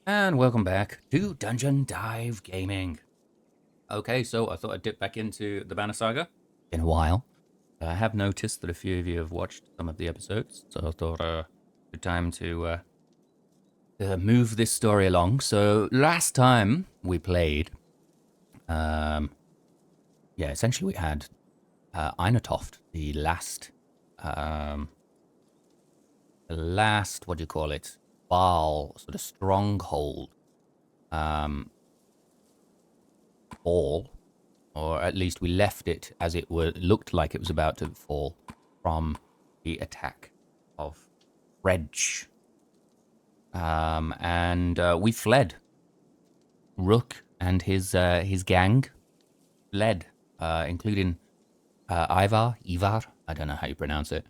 And welcome back to Dungeon Dive Gaming. Okay, so I thought I'd dip back into the Banner Saga in a while. I have noticed that a few of you have watched some of the episodes, so I thought good time to move this story along. So last time we played, um, essentially we had Einatoft, um, the last, what do you call it, Varl sort of stronghold, um, fall, or at least we left it as it looked like it was about to fall from the attack of Reg. And we fled. Rook and his gang fled, including Ivar. I don't know how you pronounce it.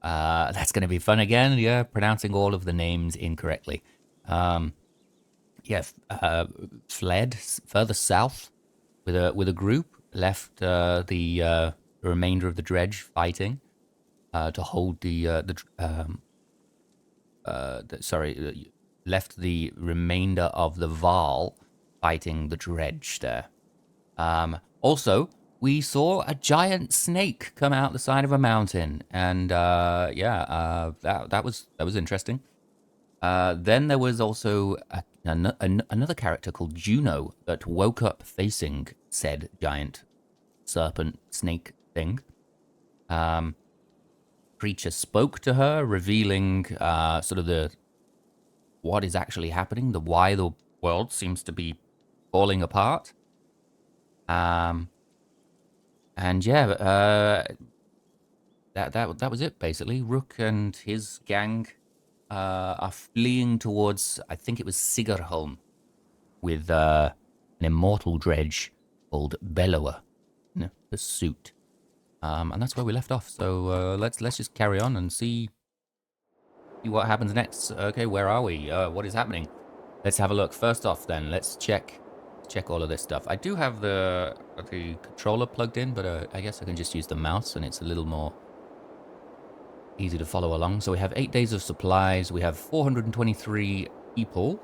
That's going to be fun again. Yeah, pronouncing all of the names incorrectly. Um, Fled further south with a group, left the remainder of the dredge fighting to hold left the remainder of the Varl fighting the dredge there. Also, we saw a giant snake come out the side of a mountain, and that was interesting. Then there was also another character called Juno that woke up facing said giant serpent snake thing. Creature spoke to her, revealing sort of the what is actually happening, the why the world seems to be falling apart. Um, and yeah, that was it basically. Rook and his gang are fleeing towards, I think it was Sigrholm, with an immortal dredge called Bellower in the suit. And that's where we left off. So let's just carry on and see what happens next. Okay, where are we? What is happening? Let's have a look. First off, then let's check all of this stuff. I do have the controller plugged in, but I guess I can just use the mouse, and it's a little more easy to follow along. So we have 8 days of supplies. We have 423 people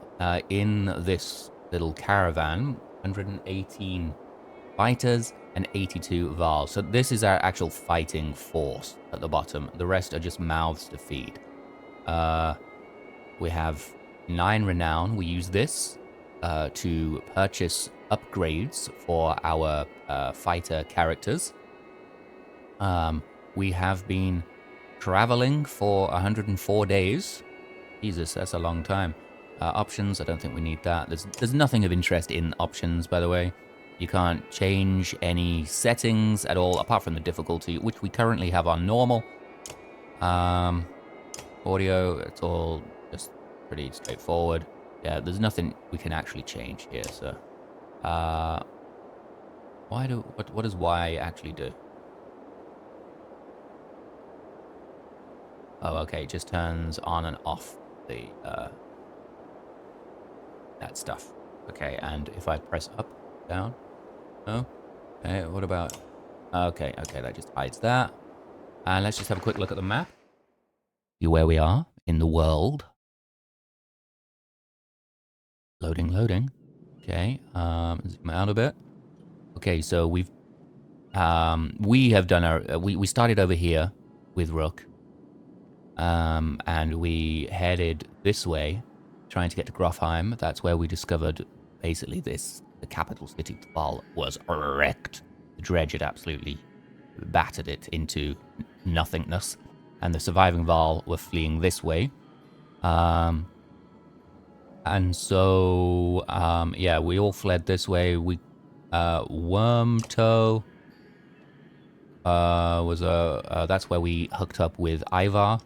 in this little caravan. 118 fighters and 82 Varl. So this is our actual fighting force at the bottom. The rest are just mouths to feed. We have 9 renown. We use this to purchase upgrades for our fighter characters. We have been traveling for 104 days. Jesus, that's a long time. Options, I don't think we need that. There's nothing of interest in options, by the way. You can't change any settings at all, apart from the difficulty, which we currently have on normal. Audio, it's all just pretty straightforward. Yeah, there's nothing we can actually change here, so... what does Y actually do? Oh, okay, it just turns on and off the, that stuff. Okay, and if I press up, down, no? Okay, what about... Okay, that just hides that. And let's just have a quick look at the map. See where we are in the world. Loading. Okay, zoom out a bit. Okay, so we have done our... we started over here with Rook. And we headed this way, trying to get to Grofheim. That's where we discovered, basically, the capital city of Varl was wrecked. The dredge had absolutely battered it into nothingness, and the surviving Varl were fleeing this way. And so, we all fled this way. Wormtoe was that's where we hooked up with Ivar.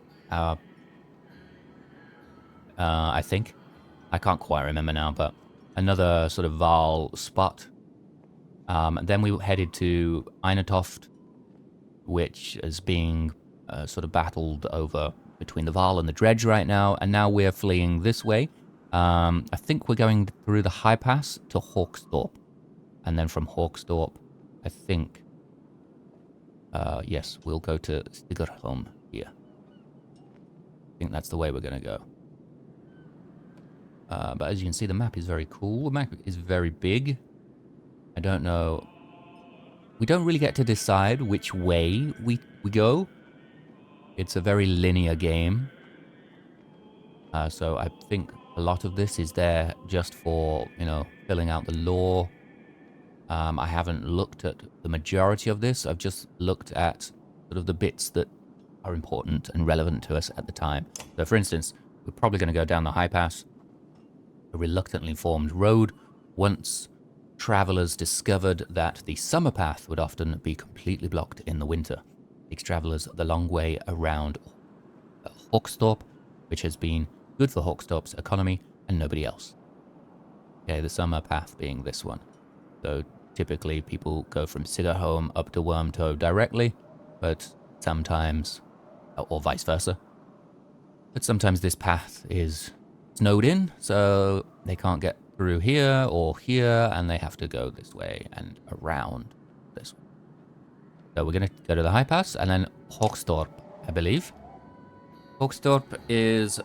I think. I can't quite remember now, but another sort of Varl spot. And then we headed to Einatoft, which is being sort of battled over between the Varl and the Dredge right now, and now we're fleeing this way. I think we're going through the High Pass to Hawksthorpe, and then from Hawksthorpe, I think, yes, we'll go to Sigrholm here. I think that's the way we're going to go. But as you can see, the map is very cool. The map is very big. I don't know. We don't really get to decide which way we go. It's a very linear game. So I think a lot of this is there just for, you know, filling out the lore. I haven't looked at the majority of this. I've just looked at sort of the bits that are important and relevant to us at the time. So for instance, we're probably going to go down the high pass, a reluctantly formed road. Once travelers discovered that the summer path would often be completely blocked in the winter. Takes travelers the long way around Hawkstorp, which has been good for Hawkstorp's economy and nobody else. Okay, the summer path being this one. So typically people go from Sigrholm up to Wormtoe directly, but sometimes, or vice versa. But sometimes this path is snowed in, so they can't get through here or here, and they have to go this way and around this way. So we're going to go to the high pass, and then Hawkstorp, I believe. Hawkstorp is,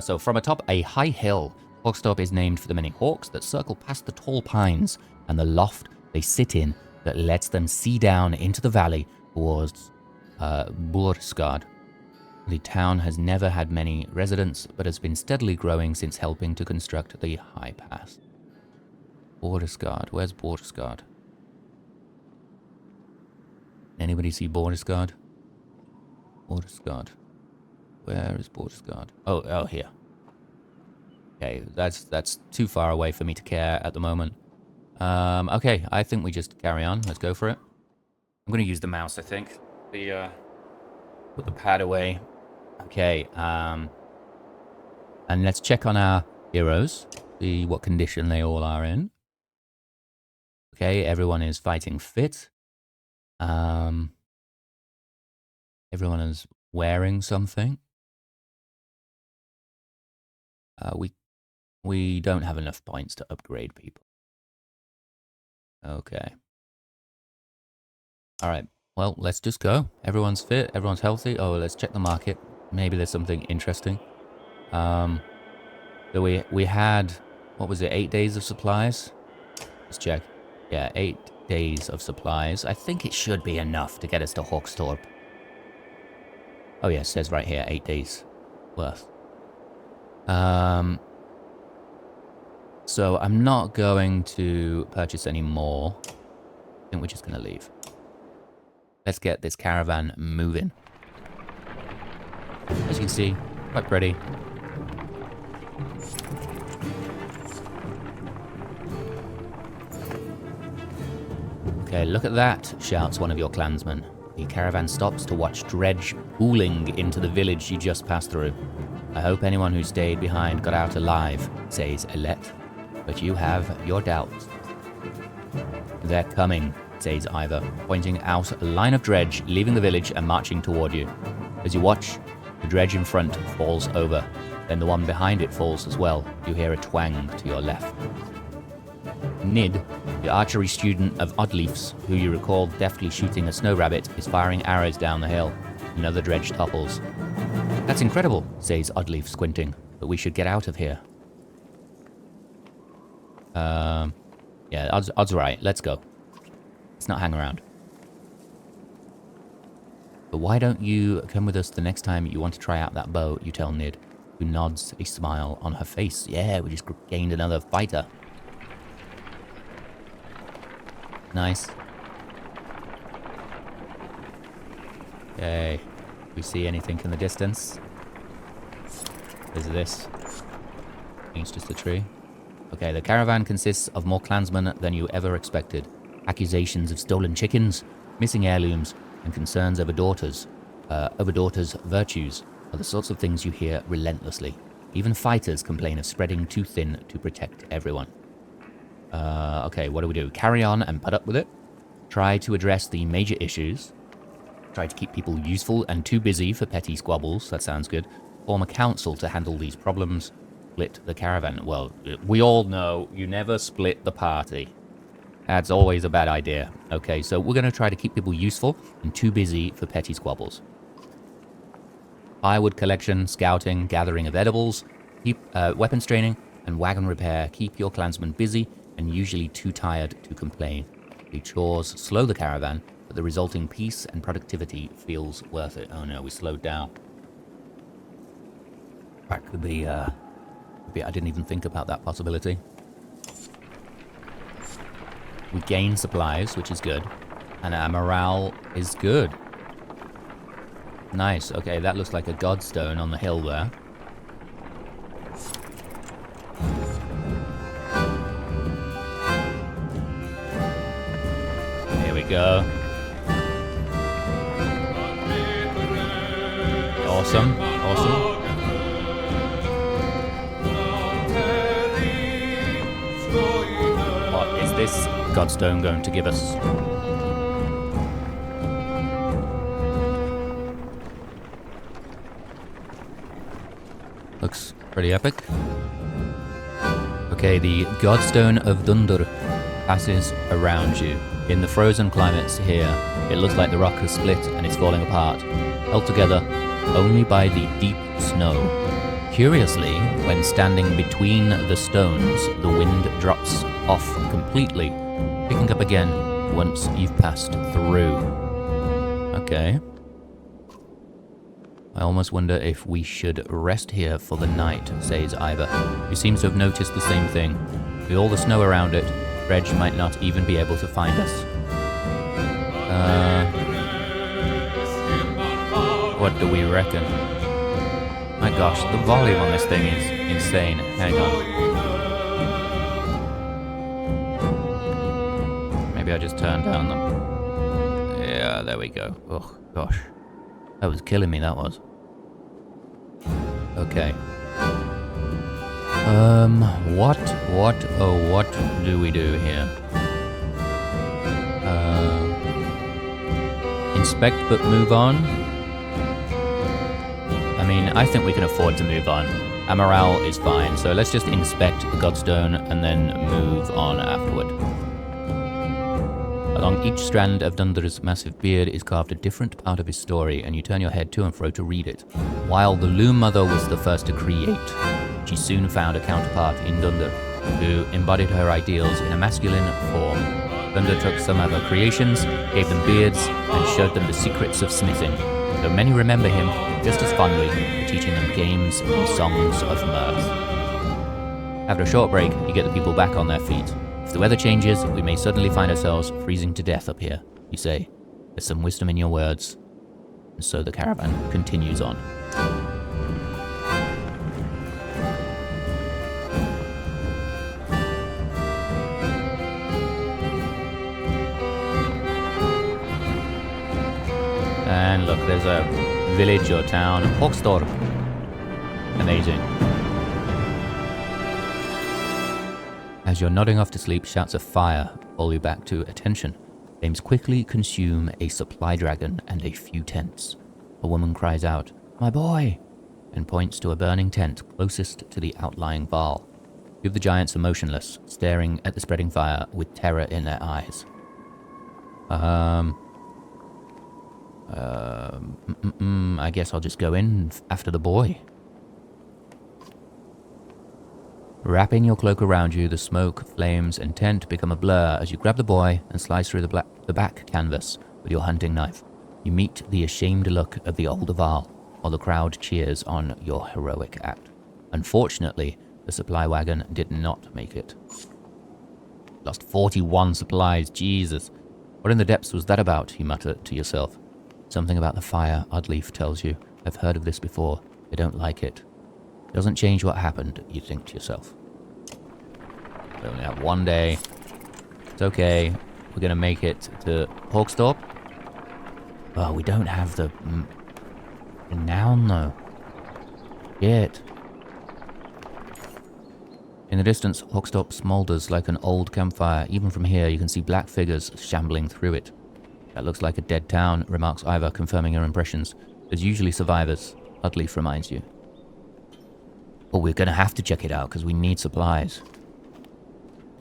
so from atop a high hill, Hawkstorp is named for the many hawks that circle past the tall pines and the loft they sit in that lets them see down into the valley towards Boersgard. The town has never had many residents, but has been steadily growing since helping to construct the high pass. Boersgard, where's Boersgard? Anybody see Boersgard? Boersgard. Where is Boersgard? Oh, here. Okay, that's too far away for me to care at the moment. Okay, I think we just carry on. Let's go for it. I'm going to use the mouse, I think. Put the pad away. Okay, and let's check on our heroes. See what condition they all are in. Okay, everyone is fighting fit. Everyone is wearing something. We don't have enough points to upgrade people. Okay. All right. Well, let's just go. Everyone's fit. Everyone's healthy. Oh, let's check the market. Maybe there's something interesting. So we had, what was it, 8 days of supplies? Let's check. Yeah, 8 days of supplies. I think it should be enough to get us to Hawkstorp. Oh yeah, it says right here, 8 days worth. So I'm not going to purchase any more. I think we're just going to leave. Let's get this caravan moving. As you can see, quite pretty. Okay, look at that, shouts one of your clansmen. The caravan stops to watch dredge pooling into the village you just passed through. I hope anyone who stayed behind got out alive, says Alette. But you have your doubts. They're coming, says Ivor, pointing out a line of dredge leaving the village and marching toward you. As you watch, the dredge in front falls over. Then the one behind it falls as well. You hear a twang to your left. Nid, the archery student of Oddleif's, who you recall deftly shooting a snow rabbit, is firing arrows down the hill. Another dredge topples. That's incredible, says Oddleif, squinting, but we should get out of here. Yeah, odds are right. Let's go. Let's not hang around. But why don't you come with us the next time you want to try out that bow, you tell Nid, who nods, a smile on her face. Yeah, we just gained another fighter. Nice. Okay. We see anything in the distance? There's this. I think it's just a tree. Okay, the caravan consists of more clansmen than you ever expected. Accusations of stolen chickens, missing heirlooms, and concerns over daughters' virtues are the sorts of things you hear relentlessly. Even fighters complain of spreading too thin to protect everyone. Okay, what do? Carry on and put up with it. Try to address the major issues. Try to keep people useful and too busy for petty squabbles. That sounds good. Form a council to handle these problems. Split the caravan. Well, we all know you never split the party. That's always a bad idea. Okay, so we're going to try to keep people useful and too busy for petty squabbles. Firewood collection, scouting, gathering of edibles, weapons training, and wagon repair keep your clansmen busy and usually too tired to complain. The chores slow the caravan, but the resulting peace and productivity feels worth it. Oh no, we slowed down. That could be, I didn't even think about that possibility. We gain supplies, which is good. And our morale is good. Nice. Okay, that looks like a godstone on the hill there. Here we go. Awesome. Awesome. What is this godstone going to give us? Looks pretty epic. Okay, the Godstone of Dundur passes around you. In the frozen climates here, it looks like the rock has split and is falling apart, held together only by the deep snow. Curiously, when standing between the stones, the wind drops off completely, picking up again once you've passed through. Okay. I almost wonder if we should rest here for the night, says Ivor, who seems to have noticed the same thing. With all the snow around it, Dredge might not even be able to find us. What do we reckon? My gosh, the volume on this thing is insane. Hang on. Maybe I just turned down them. Yeah, there we go. Oh, gosh. That was killing me, that was. Okay. What do we do here? Inspect but move on? I mean, I think we can afford to move on. Our morale is fine, so let's just inspect the Godstone and then move on afterward. Along each strand of Dundur's massive beard is carved a different part of his story, and you turn your head to and fro to read it. While the Loom Mother was the first to create, she soon found a counterpart in Dundur, who embodied her ideals in a masculine form. Dundur took some of her creations, gave them beards, and showed them the secrets of smithing, though many remember him just as fondly for teaching them games and songs of mirth. After a short break, you get the people back on their feet. If the weather changes, we may suddenly find ourselves freezing to death up here, you say. There's some wisdom in your words. And so the caravan continues on. And look, there's a village or town, Hogstorp. Amazing. As you're nodding off to sleep, shouts of fire pull you back to attention. Flames quickly consume a supply dragon and a few tents. A woman cries out, "My boy!" and points to a burning tent closest to the outlying Varl. Two of the giants are motionless, staring at the spreading fire with terror in their eyes. I guess I'll just go in after the boy. Wrapping your cloak around you, the smoke, flames, and tent become a blur as you grab the boy and slice through the back canvas with your hunting knife. You meet the ashamed look of the older Varl, while the crowd cheers on your heroic act. Unfortunately, the supply wagon did not make it. Lost 41 supplies, Jesus. What in the depths was that about, you mutter to yourself. Something about the fire, Oddleif tells you. I've heard of this before. I don't like it. Doesn't change what happened, you think to yourself. We only have one day. It's okay. We're going to make it to Hogstorp. Oh, we don't have the noun, though. Yet. In the distance, Hogstorp smolders like an old campfire. Even from here, you can see black figures shambling through it. That looks like a dead town, remarks Ivor, confirming your impressions. There's usually survivors, Oddleif reminds you. But we're going to have to check it out, because we need supplies.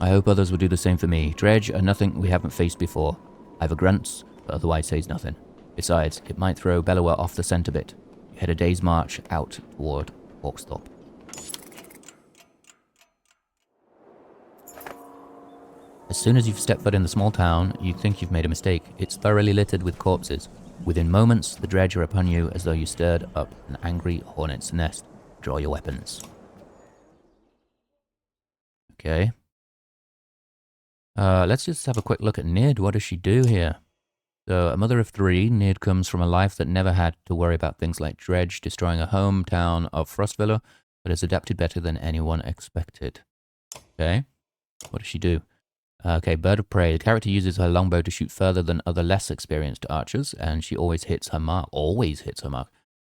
I hope others will do the same for me. Dredge are nothing we haven't faced before. Ivor grunts, but otherwise says nothing. Besides, it might throw Bellower off the scent a bit. You head a day's march out toward Hogstorp. As soon as you've stepped foot in the small town, you think you've made a mistake. It's thoroughly littered with corpses. Within moments, the dredge are upon you as though you stirred up an angry hornet's nest. Draw your weapons. Okay. Let's just have a quick look at Nid. What does she do here? So, a mother of 3, Nid comes from a life that never had to worry about things like dredge destroying a hometown of Frostvilla, but has adapted better than anyone expected. Okay. What does she do? Okay, Bird of Prey. The character uses her longbow to shoot further than other less experienced archers, and she always hits her mark. Always hits her mark.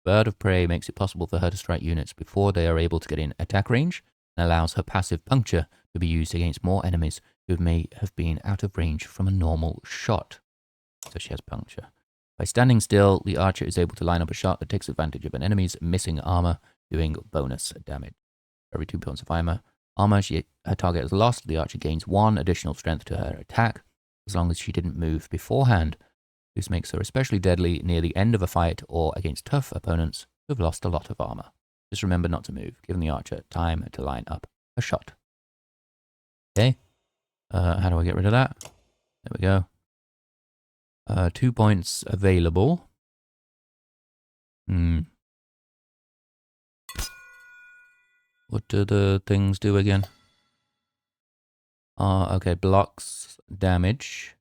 Bird of Prey makes it possible for her to strike units before they are able to get in attack range, and allows her passive puncture to be used against more enemies who may have been out of range from a normal shot. So she has puncture. By standing still, the archer is able to line up a shot that takes advantage of an enemy's missing armor, doing bonus damage. Every 2 points of armor, her target has lost, the archer gains 1 additional strength to her attack, as long as she didn't move beforehand. This makes her especially deadly near the end of a fight or against tough opponents who have lost a lot of armor. Just remember not to move, giving the archer time to line up a shot. Okay. How do I get rid of that? There we go. 2 points available. What do the things do again? Okay, blocks damage.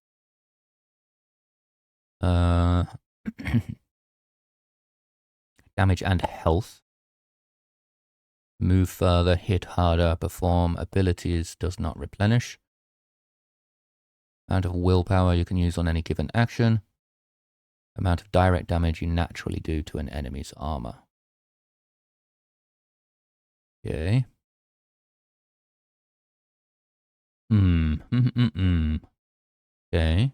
Damage and health. Move further, hit harder, perform abilities, does not replenish. Amount of willpower you can use on any given action. Amount of direct damage you naturally do to an enemy's armor. Okay. Okay.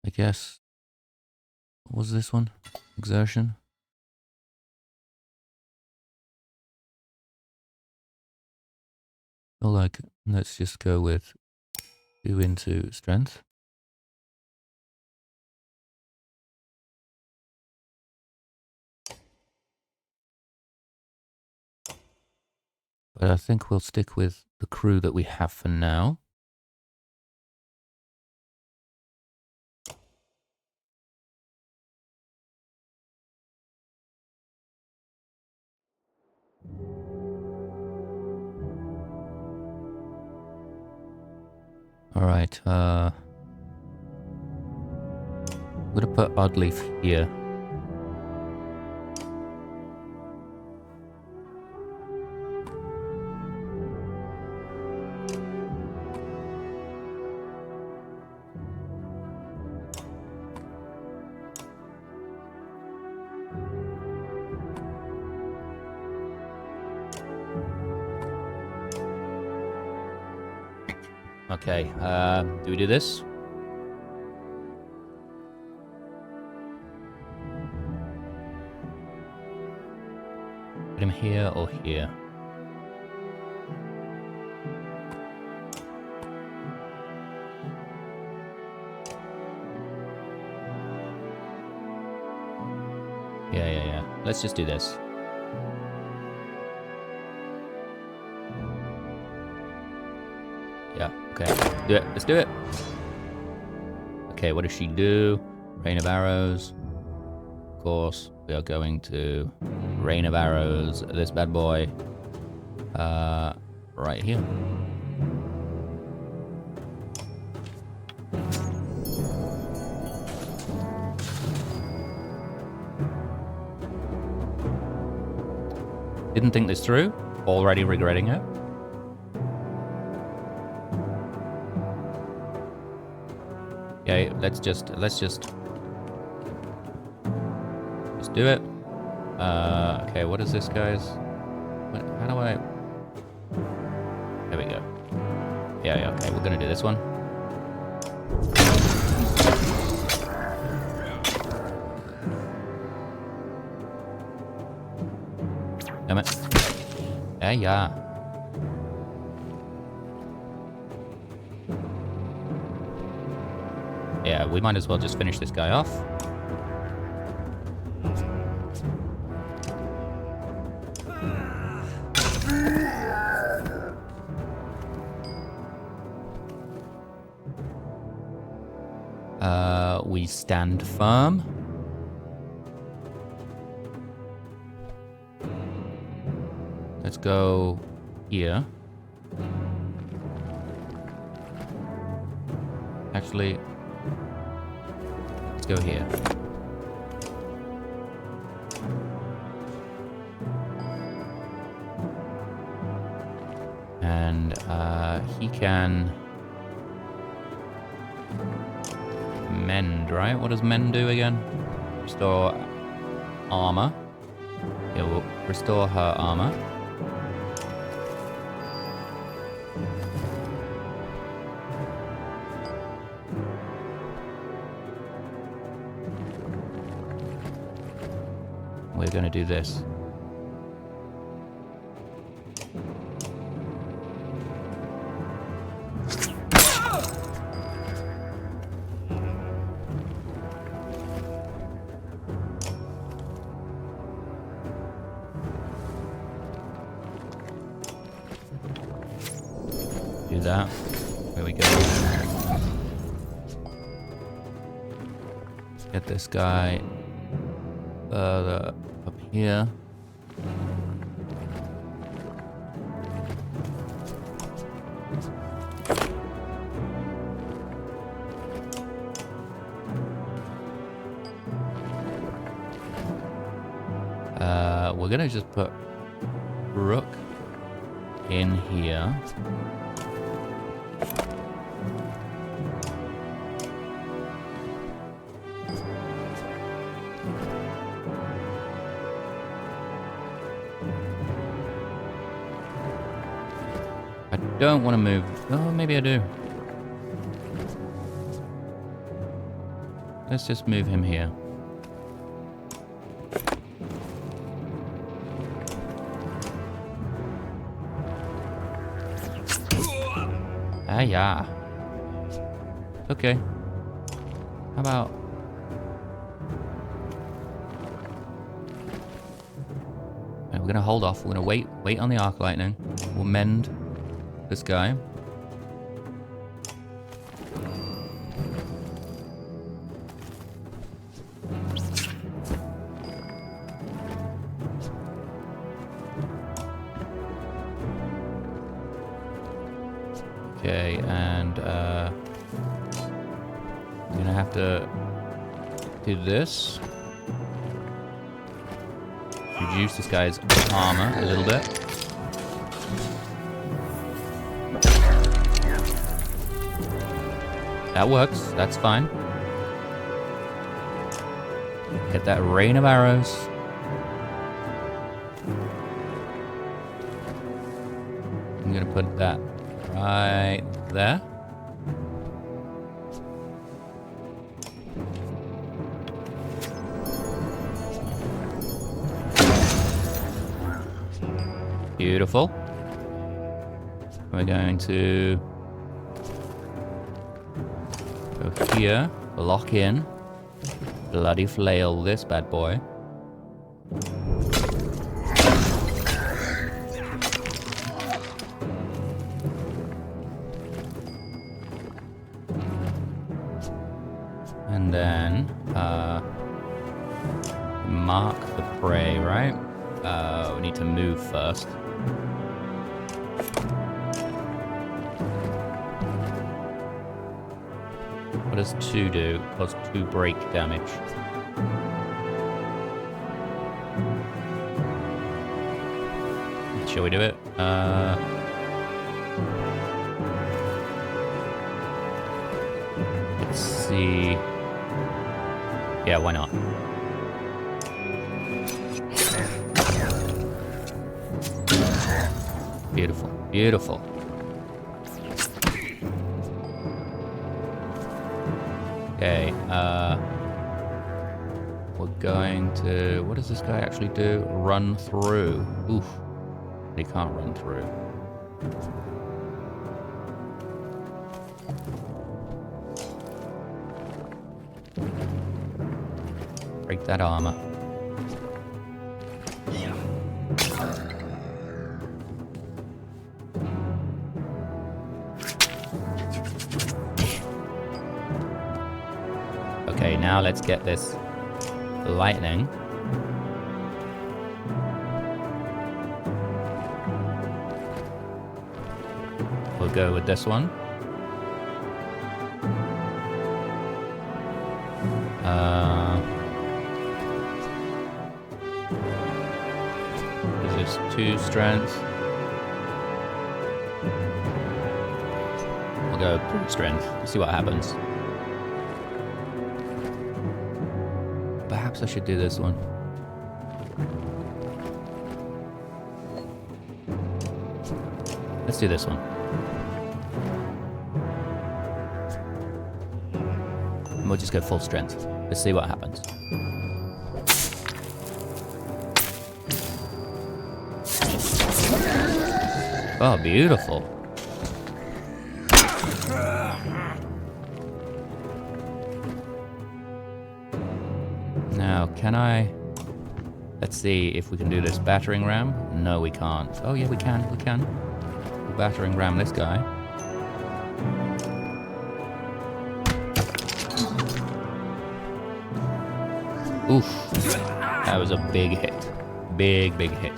I guess. What was this one? Exertion? Well, like, let's just go with 2 into strength. But I think we'll stick with the crew that we have for now. Alright, I'm gonna put Oddleif here. Okay, do we do this? Put him here or here? Yeah. Let's just do this. Yeah, okay. Do it. Let's do it. Okay, what does she do? Rain of arrows. Of course, we are going to rain of arrows this bad boy. Right here. Didn't think this through. Already regretting it. Okay, let's just do it. Okay, what is this, guys? How do I? There we go. Yeah, okay, we're gonna do this one. Damn it. Yeah. Yeah, we might as well just finish this guy off. We stand firm. Let's go here. Actually, let's go here. And he can mend, right? What does mend do again? Restore armor. It will restore her armor. We're going to do this. Do that. There we go. Get this guy further up here. We're gonna just put Rook in here. I don't want to move. Oh, maybe I do. Let's just move him here. Ah, yeah. Okay. How about... Right, we're gonna hold off. We're gonna wait on the arc lightning. We'll mend this guy. Okay, and I'm gonna have to do this. Reduce this guy's armor a little bit. That works, that's fine. Get that rain of arrows. I'm gonna put that right there. Beautiful. We're going to go here, lock in, bloody flail this bad boy. And then mark the prey, right? We need to move first. What does 2 do? Plus 2 break damage. Shall we do it? Let's see. Yeah, why not? Beautiful, beautiful. Okay, we're going to... What does this guy actually do? Run through. Oof. He can't run through. Break that armor. Okay, now let's get this lightning. We'll go with this one. Is this 2 strength? We'll go 3 strength. Let's see what happens. Perhaps I should do this one. Let's do this one. And we'll just go full strength. Let's see what happens. Oh, beautiful. Now, can I... Let's see if we can do this battering ram. No, we can't. Oh, yeah, we can. We can. We'll battering ram this guy. Oof. That was a big hit. Big, big hit.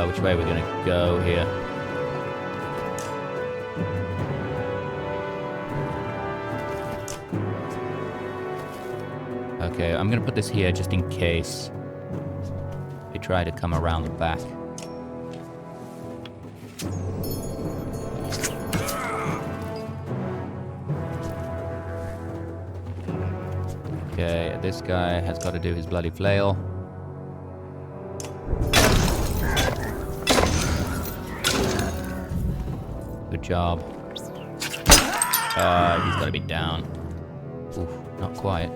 Which way are we gonna go here? Okay, I'm gonna put this here just in case they try to come around the back. Okay, this guy has got to do his bloody flail. Good job. He's got to be down. Oof, not quite.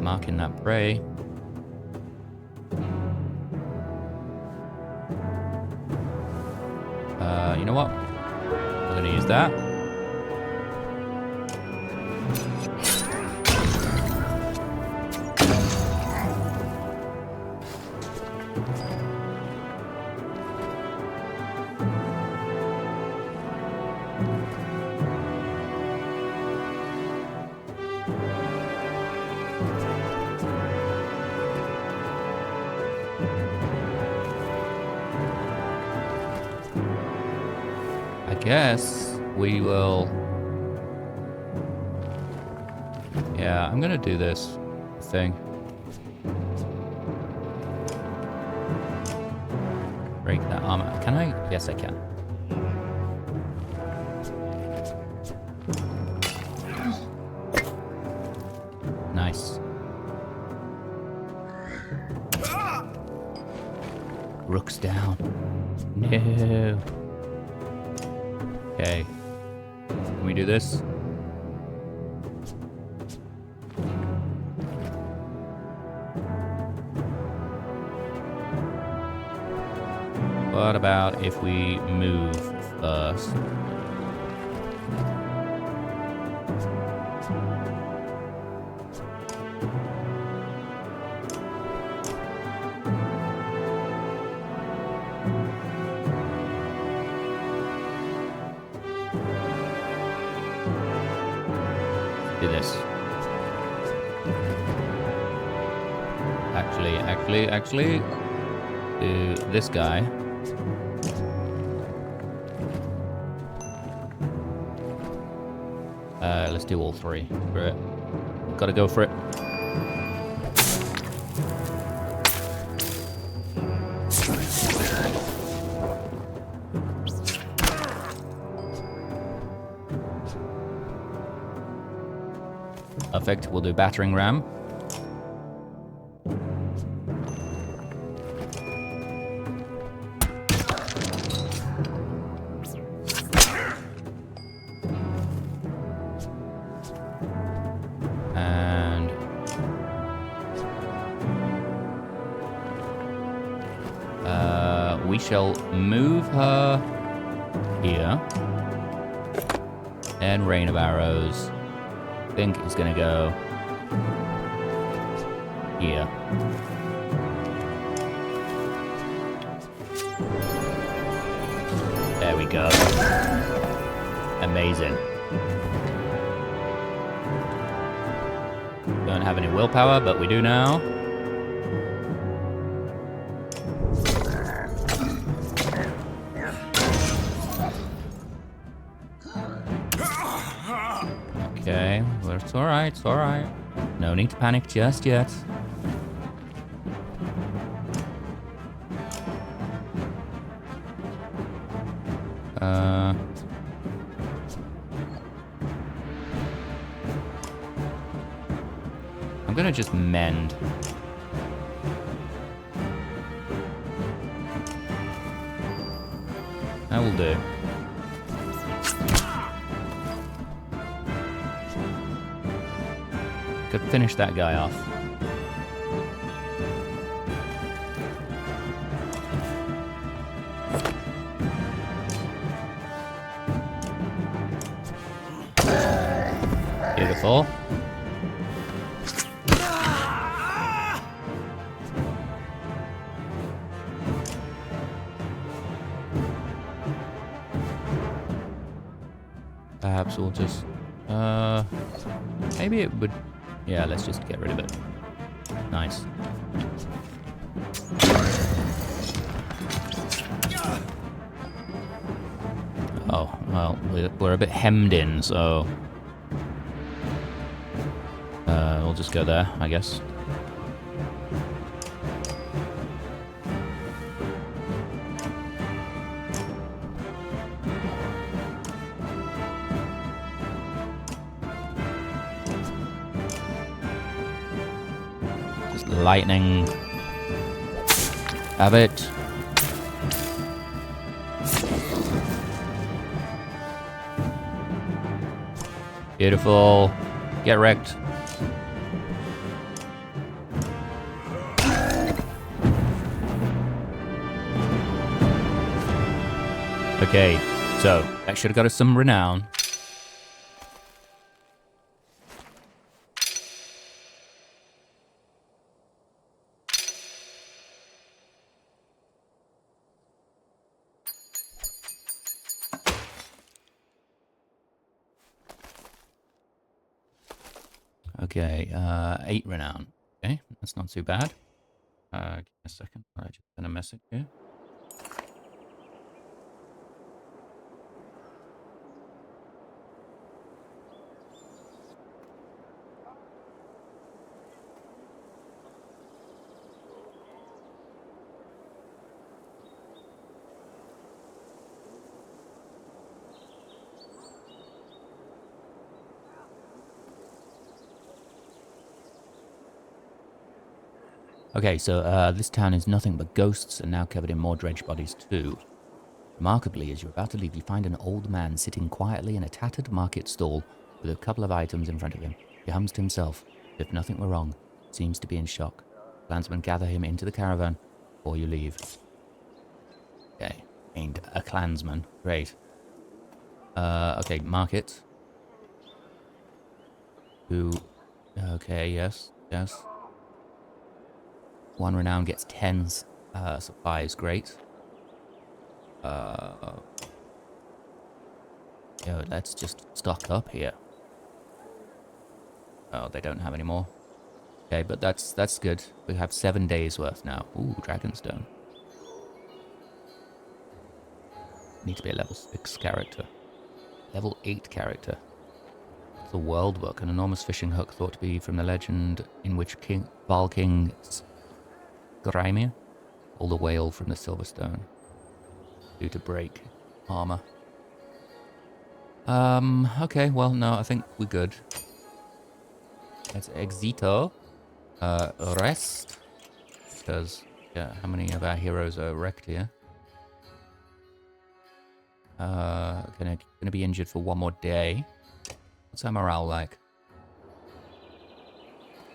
Marking that prey. You know what? We're going to use that. Guess we will. Yeah, I'm gonna do this thing. Break that armor. Can I? Yes, I can. Nice. Rook's down. No. Okay. Can we do this? What about if we move first? Do this. Actually, do this guy. Let's do all 3. For it. Gotta go for it. Perfect. We'll do battering ram. And we shall move her here. And rain of arrows. I think is going to go here. There we go. Amazing. Don't have any willpower, but we do now. Okay, well, it's alright, it's alright. No need to panic just yet. I'm gonna just mend. That will do. Could finish that guy off. Beautiful. Perhaps we'll just... maybe it would... Yeah, let's just get rid of it. Nice. Oh, well, we're a bit hemmed in, so... we'll just go there, I guess. Lightning. Have it. Beautiful. Get wrecked. Okay, so that should have got us some renown. Okay, 8 renown. Okay, that's not too bad. Give me a second. I just sent a message here. Okay, so this town is nothing but ghosts and now covered in more dredge bodies too. Remarkably, as you're about to leave, you find an old man sitting quietly in a tattered market stall with a couple of items in front of him. He hums to himself. If nothing were wrong, seems to be in shock. Clansmen gather him into the caravan before you leave. Okay, aimed a clansman. Great. Okay, market. Who? Okay, yes, yes. 1 renown gets 10 supplies. Great. Yo, let's just stock up here. Oh, they don't have any more. Okay, but that's good. We have 7 days worth now. Ooh, Dragonstone. Need to be a level 6 character. Level 8 character. It's a world book, an enormous fishing hook thought to be from the legend in which Varl King Sigrholm pulled a whale from the Silverstone due to break armor. Okay, well, no, I think we're good. Let's exito. Rest. Because, yeah, how many of our heroes are wrecked here? Gonna be injured for 1 more day. What's our morale like?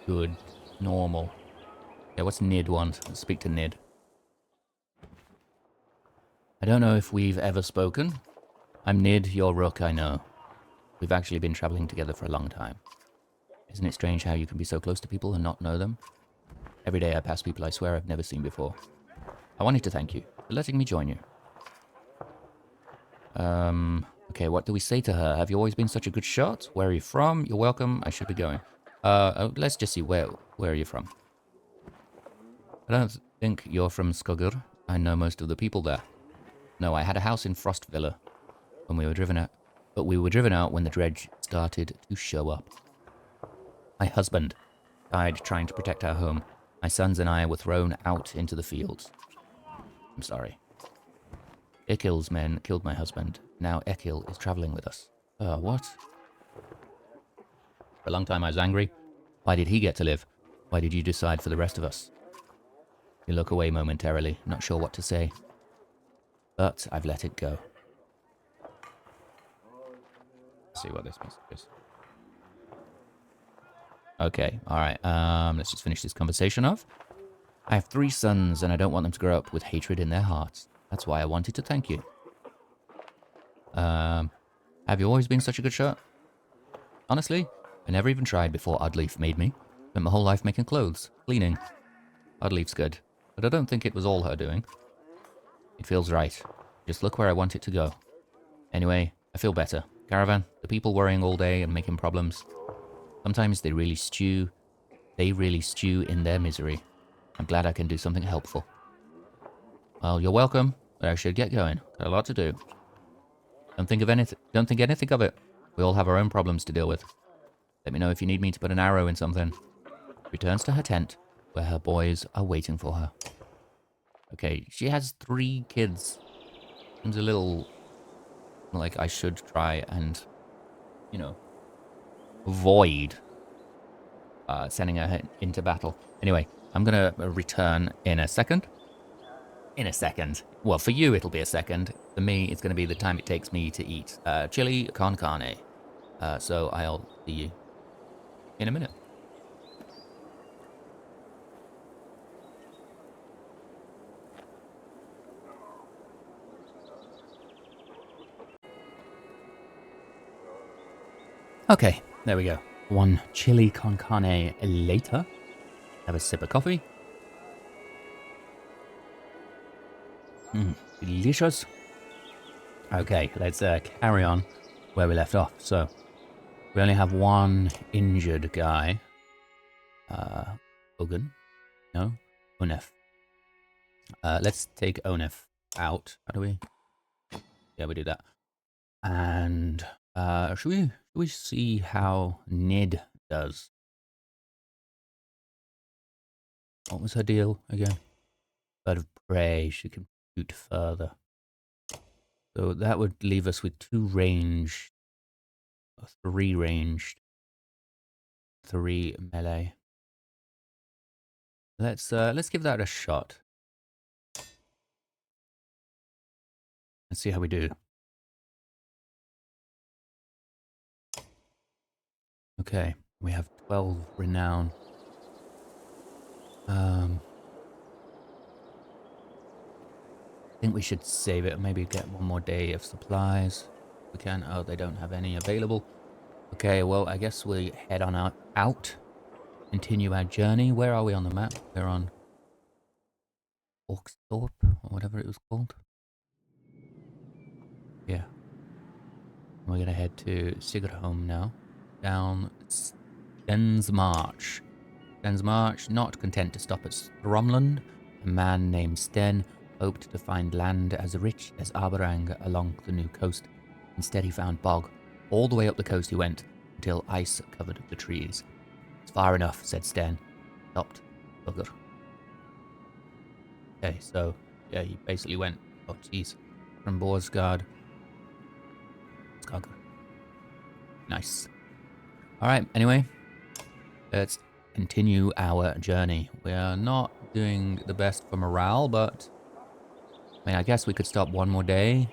Good. Normal. Yeah, what's Nid want? Let's speak to Nid. I don't know if we've ever spoken. I'm Nid, you're Rook, I know. We've actually been traveling together for a long time. Isn't it strange how you can be so close to people and not know them? Every day I pass people I swear I've never seen before. I wanted to thank you for letting me join you. Okay, what do we say to her? Have you always been such a good shot? Where are you from? You're welcome. I should be going. Let's just see, where are you from? I don't think you're from Skogr. I know most of the people there. No, I had a house in Frost Villa when we were driven out. But we were driven out when the dredge started to show up. My husband died trying to protect our home. My sons and I were thrown out into the fields. I'm sorry. Ekil's men killed my husband. Now Ekil is traveling with us. What? For a long time I was angry. Why did he get to live? Why did you decide for the rest of us? You look away momentarily, not sure what to say. But I've let it go. Let's see what this message is. Okay, alright. Let's just finish this conversation off. I have 3 sons, and I don't want them to grow up with hatred in their hearts. That's why I wanted to thank you. Have you always been such a good shot? Honestly, I never even tried before Oddleif made me. Spent my whole life making clothes, cleaning. Oddleif's good, but I don't think it was all her doing. It feels right. Just look where I want it to go. Anyway, I feel better. Caravan, the people worrying all day and making problems. Sometimes they really stew in their misery. I'm glad I can do something helpful. Well, you're welcome, but I should get going. Got a lot to do. Don't think anything of it. We all have our own problems to deal with. Let me know if you need me to put an arrow in something. Returns to her tent, where her boys are waiting for her. Okay, she has 3 kids. Seems a little like I should try and, you know, avoid sending her into battle. Anyway, I'm going to return in a second. In a second. Well, for you, it'll be a second. For me, it's going to be the time it takes me to eat chili con carne. So I'll see you in a minute. Okay, there we go. 1 chili con carne later. Have a sip of coffee. Delicious. Okay, let's carry on where we left off. So, we only have 1 injured guy. Ogun? No? Onef. Let's take Onef out. How do we? Yeah, we do that. And should we see how Nid does? What was her deal again? Bird of prey. She can shoot further. So that would leave us with 2 ranged, 3 ranged, 3 melee. Let's give that a shot. Let's see how we do. Okay, we have 12 renown. I think we should save it. Maybe get 1 more day of supplies. We can. Oh, they don't have any available. Okay, well, I guess we head on out. Continue our journey. Where are we on the map? We're on Orksthorpe, or whatever it was called. Yeah. We're going to head to Sigrholm now. Down Sten's March. Sten's March, not content to stop at Stromland, a man named Sten hoped to find land as rich as Arberang along the new coast. Instead he found bog. All the way up the coast he went, until ice covered the trees. It's far enough, said Sten. Stopped. Bugger. Okay, so, yeah, he basically went, oh jeez, from Boersgard. Saga. Nice. Alright, anyway, let's continue our journey. We are not doing the best for morale, but I mean, I guess we could stop 1 more day.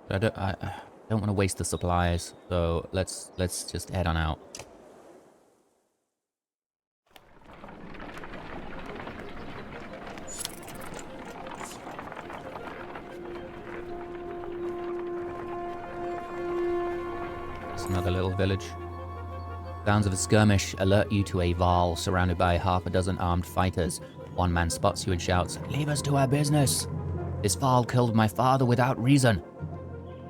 But I don't want to waste the supplies, so let's just head on out. Another little village. Sounds of a skirmish alert you to a Varl surrounded by half a dozen armed fighters. One man spots you and shouts, "Leave us to our business!" This Varl killed my father without reason.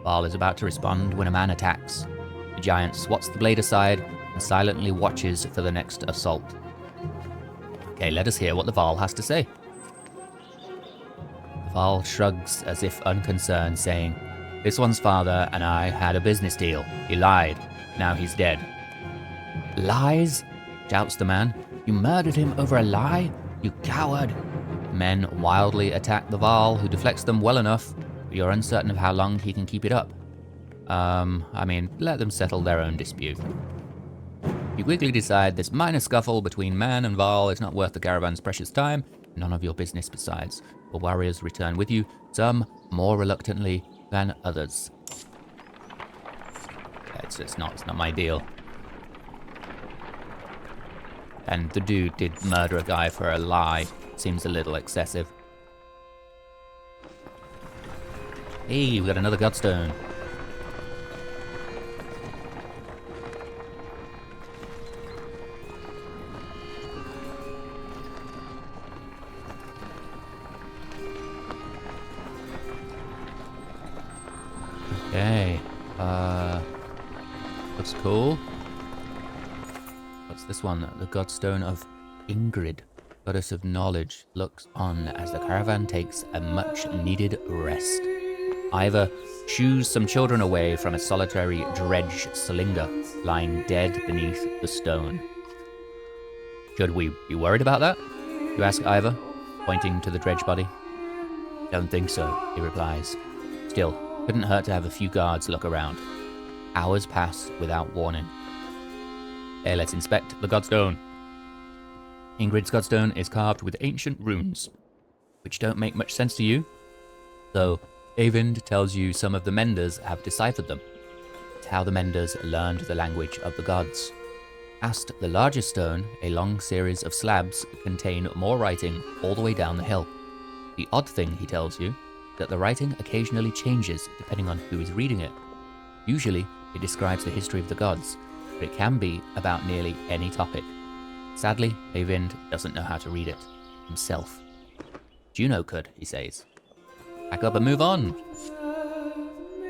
Varl is about to respond when a man attacks. The giant swats the blade aside and silently watches for the next assault. Okay, let us hear what the Varl has to say. The Varl shrugs as if unconcerned, saying, "This one's father and I had a business deal. He lied. Now he's dead." "Lies?" shouts the man. "You murdered him over a lie? You coward!" Men wildly attack the Varl, who deflects them well enough, but you're uncertain of how long he can keep it up. Let them settle their own dispute. You quickly decide this minor scuffle between man and Varl is not worth the caravan's precious time, none of your business besides. The warriors return with you, some more reluctantly than others. It's not my deal. And the dude did murder a guy for a lie. Seems a little excessive. Hey, we got another Godstone. Okay. Looks cool. What's this one? The Godstone of Ingrid, goddess of knowledge, looks on as the caravan takes a much-needed rest. Iva shoos some children away from a solitary dredge slinger lying dead beneath the stone. Should we be worried about that? You ask Iva, pointing to the dredge body. Don't think so, he replies. Still, couldn't hurt to have a few guards look around. Hours pass without warning. Okay, let's inspect the Godstone. Ingrid's Godstone is carved with ancient runes, which don't make much sense to you, though Eyvind tells you some of the Menders have deciphered them. It's how the Menders learned the language of the gods. Past the largest stone, a long series of slabs contain more writing all the way down the hill. The odd thing, he tells you, that the writing occasionally changes depending on who is reading it. Usually, it describes the history of the gods, but it can be about nearly any topic. Sadly, Eyvind doesn't know how to read it himself. Juno could, he says. Pack up and move on.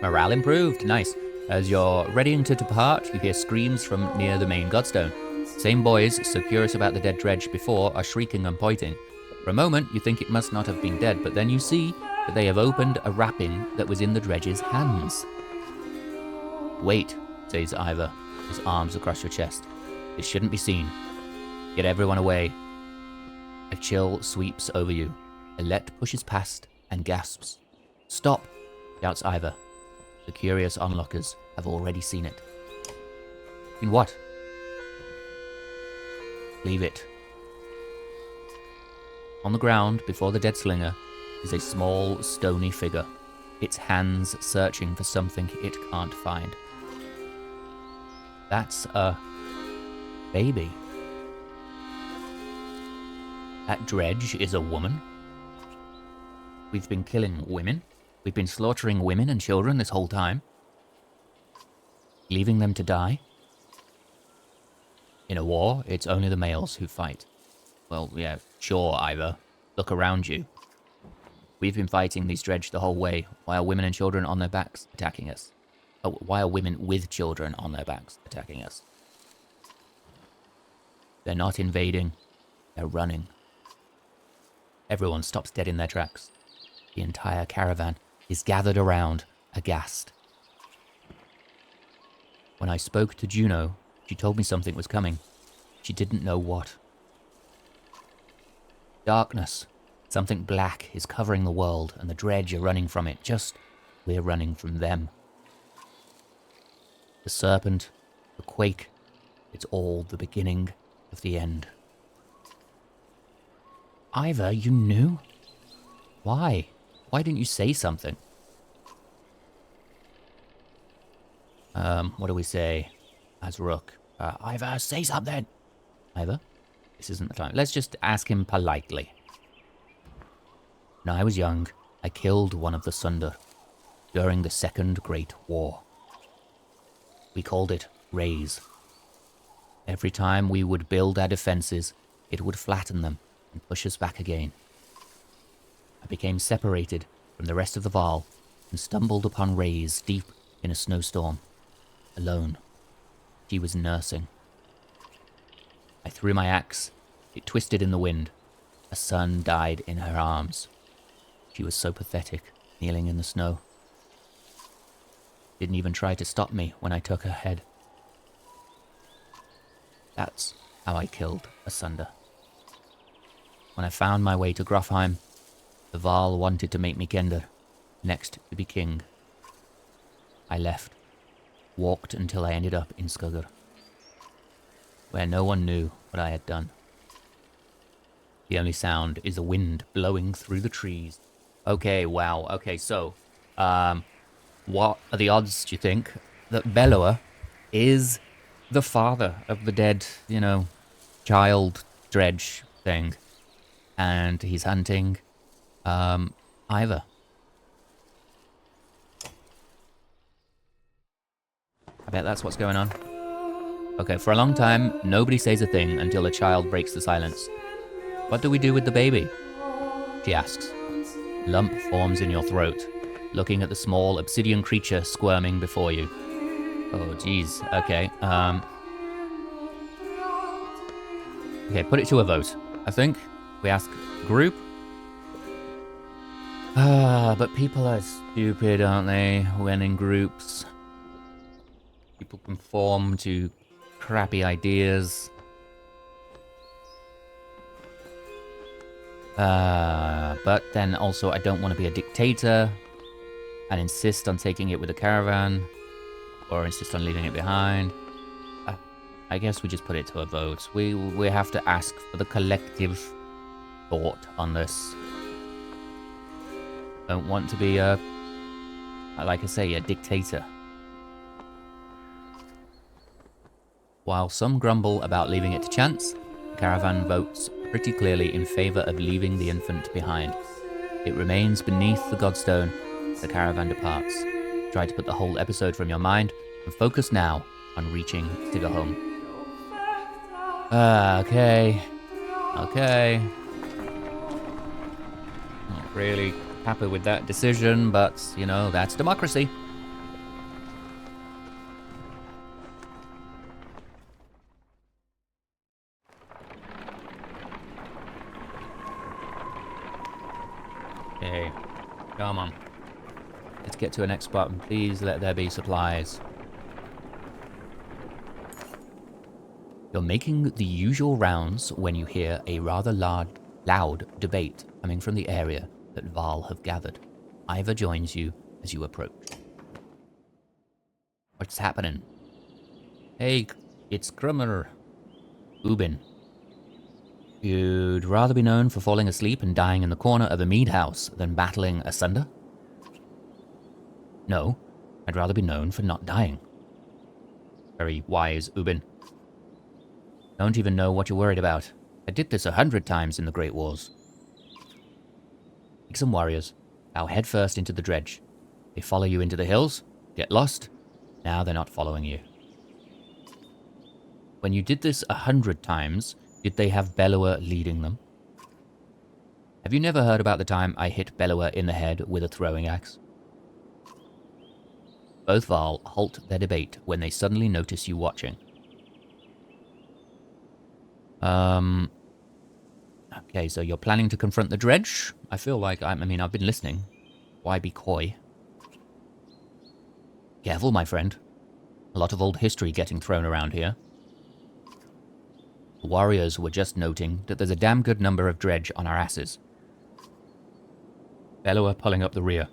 Morale improved, nice. As you're readying to depart, you hear screams from near the main Godstone. Same boys, so curious about the dead dredge before, are shrieking and pointing. For a moment, you think it must not have been dead, but then you see that they have opened a wrapping that was in the dredge's hands. Wait, says Iva, his arms across your chest. This shouldn't be seen. Get everyone away. A chill sweeps over you. Alette pushes past and gasps. Stop, shouts Iva. The curious onlookers have already seen it. In what? Leave it. On the ground before the dead slinger is a small stony figure, its hands searching for something it can't find. That's a baby. That dredge is a woman. We've been killing women. We've been slaughtering women and children this whole time. Leaving them to die. In a war, it's only the males who fight. Well, yeah, sure, Iva. Look around you. We've been fighting these dredge the whole way. Why are women and children on their backs attacking us? Oh, why are women with children on their backs attacking us? They're not invading. They're running. Everyone stops dead in their tracks. The entire caravan is gathered around, aghast. When I spoke to Juno, she told me something was coming. She didn't know what. Darkness. Something black is covering the world, and the dredge are running from it, just we're running from them. The serpent, the quake, it's all the beginning of the end. Iva, you knew? Why? Why didn't you say something? What do we say as Rook? Iva, say something! Iva? This isn't the time. Let's just ask him politely. When I was young, I killed one of the Sunder during the Second Great War. We called it Raise. Every time we would build our defenses, it would flatten them and push us back again. I became separated from the rest of the Varl and stumbled upon Raze deep in a snowstorm. Alone. She was nursing. I threw my axe. It twisted in the wind. A son died in her arms. She was so pathetic, kneeling in the snow. Didn't even try to stop me when I took her head. That's how I killed Asunder. When I found my way to Grofheim, the Varl wanted to make me Gender, next to be king. I left, walked until I ended up in Skugger, where no one knew what I had done. The only sound is the wind blowing through the trees. Okay, wow. Okay, so, what are the odds, do you think, that Bellower is the father of the dead, child dredge thing? And he's hunting, Ivar. I bet that's what's going on. Okay, for a long time, nobody says a thing until a child breaks the silence. What do we do with the baby? She asks. Lump forms in your throat, looking at the small obsidian creature squirming before you. Oh, jeez. Okay. Okay, put it to a vote, I think. We ask group. But people are stupid, aren't they, when in groups? People conform to crappy ideas. But then also I don't want to be a dictator and insist on taking it with a caravan or insist on leaving it behind. I guess we just put it to a vote. We have to ask for the collective thought on this. Don't want to be like I say, a dictator. While some grumble about leaving it to chance, the caravan votes pretty clearly in favor of leaving the infant behind. It remains beneath the godstone. The caravan departs. Try to put the whole episode from your mind and focus now on reaching Sigrholm. Okay. Not really happy with that decision, but, that's democracy. Okay, come on. Let's get to a next spot, and please let there be supplies. You're making the usual rounds when you hear a rather loud debate coming from the area that Varl have gathered. Ivar joins you as you approach. What's happening? Hey, it's Krummer. Ubin. You'd rather be known for falling asleep and dying in the corner of a mead house than battling Asunder? No, I'd rather be known for not dying. Very wise, Ubin. Don't even know what you're worried about. I did this 100 times in the Great Wars. Take some warriors. Bow headfirst into the dredge. They follow you into the hills, get lost. Now they're not following you. When you did this 100 times, did they have Bellower leading them? Have you never heard about the time I hit Bellower in the head with a throwing axe? Both Varl halt their debate when they suddenly notice you watching. Okay, so you're planning to confront the dredge? I feel like, I've been listening. Why be coy? Careful, my friend. A lot of old history getting thrown around here. The warriors were just noting that there's a damn good number of dredge on our asses. Bellower pulling up the rear.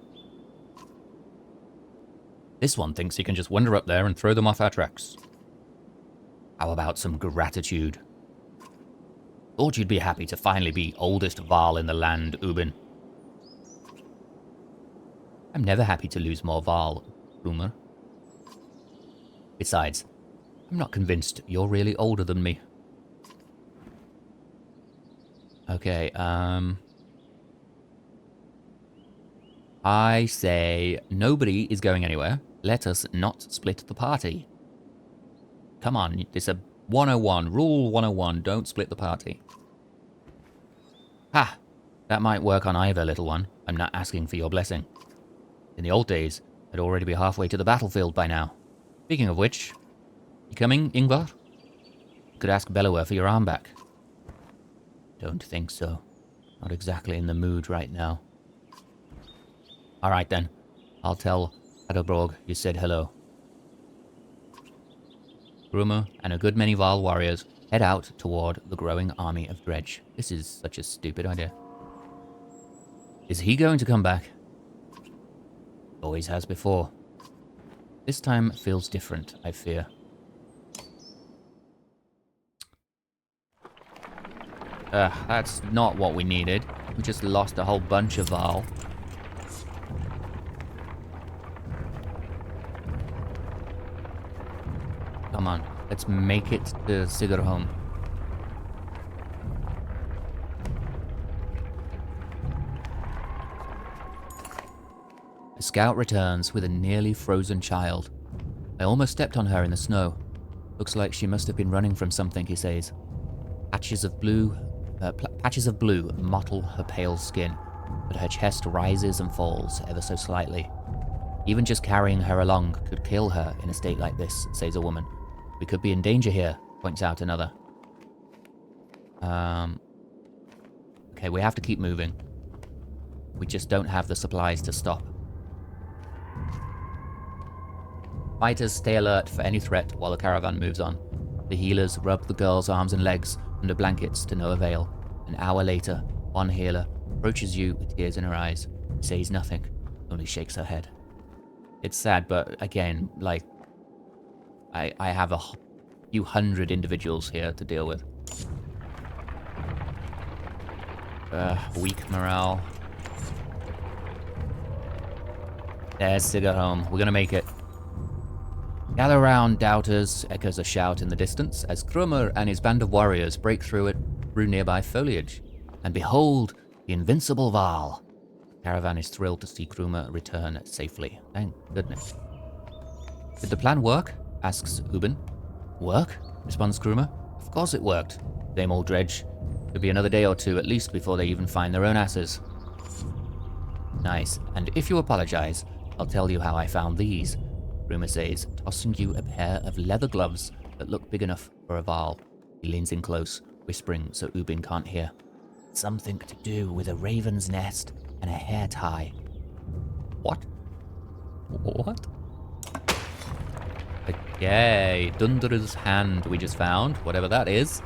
This one thinks he can just wander up there and throw them off our tracks. How about some gratitude? Thought you'd be happy to finally be oldest Varl in the land, Ubin. I'm never happy to lose more Varl, Boomer. Besides, I'm not convinced you're really older than me. Okay, I say nobody is going anywhere. Let us not split the party. Come on, it's a 101. Rule 101, don't split the party. Ha! That might work on either, little one. I'm not asking for your blessing. In the old days, I'd already be halfway to the battlefield by now. Speaking of which, you coming, Ingvar? You could ask Bellower for your arm back. Don't think so. Not exactly in the mood right now. Alright then. I'll tell Adelborg you said hello. Grumor and a good many Varl warriors head out toward the growing army of Dredge. This is such a stupid idea. Is he going to come back? Always has before. This time feels different, I fear. That's not what we needed. We just lost a whole bunch of Varl. Come on, let's make it to Sigrholm. A scout returns with a nearly frozen child. I almost stepped on her in the snow. Looks like she must have been running from something, he says. Patches of blue mottle her pale skin, but her chest rises and falls ever so slightly. Even just carrying her along could kill her in a state like this, says a woman. We could be in danger here, points out another. Okay, we have to keep moving. We just don't have the supplies to stop. Fighters stay alert for any threat while the caravan moves on. The healers rub the girl's arms and legs under blankets to no avail. An hour later, one healer approaches you with tears in her eyes. Says nothing, only shakes her head. It's sad, but again, like, I have a few hundred individuals here to deal with. Weak morale. There's Sigrholm. We're gonna make it. Gather round, doubters, echoes a shout in the distance as Grumor and his band of warriors break through nearby foliage. And behold, the invincible Varl. The caravan is thrilled to see Grumor return safely. Thank goodness. Did the plan work? Asks Ubin. Work? Responds Grumor. Of course it worked. Same old dredge. Could be another day or two at least before they even find their own asses. Nice. And if you apologize, I'll tell you how I found these. Grumor says, tossing you a pair of leather gloves that look big enough for a Varl. He leans in close, whispering so Ubin can't hear. Something to do with a raven's nest and a hair tie. What? What? Okay, Dunder's hand we just found, whatever that is.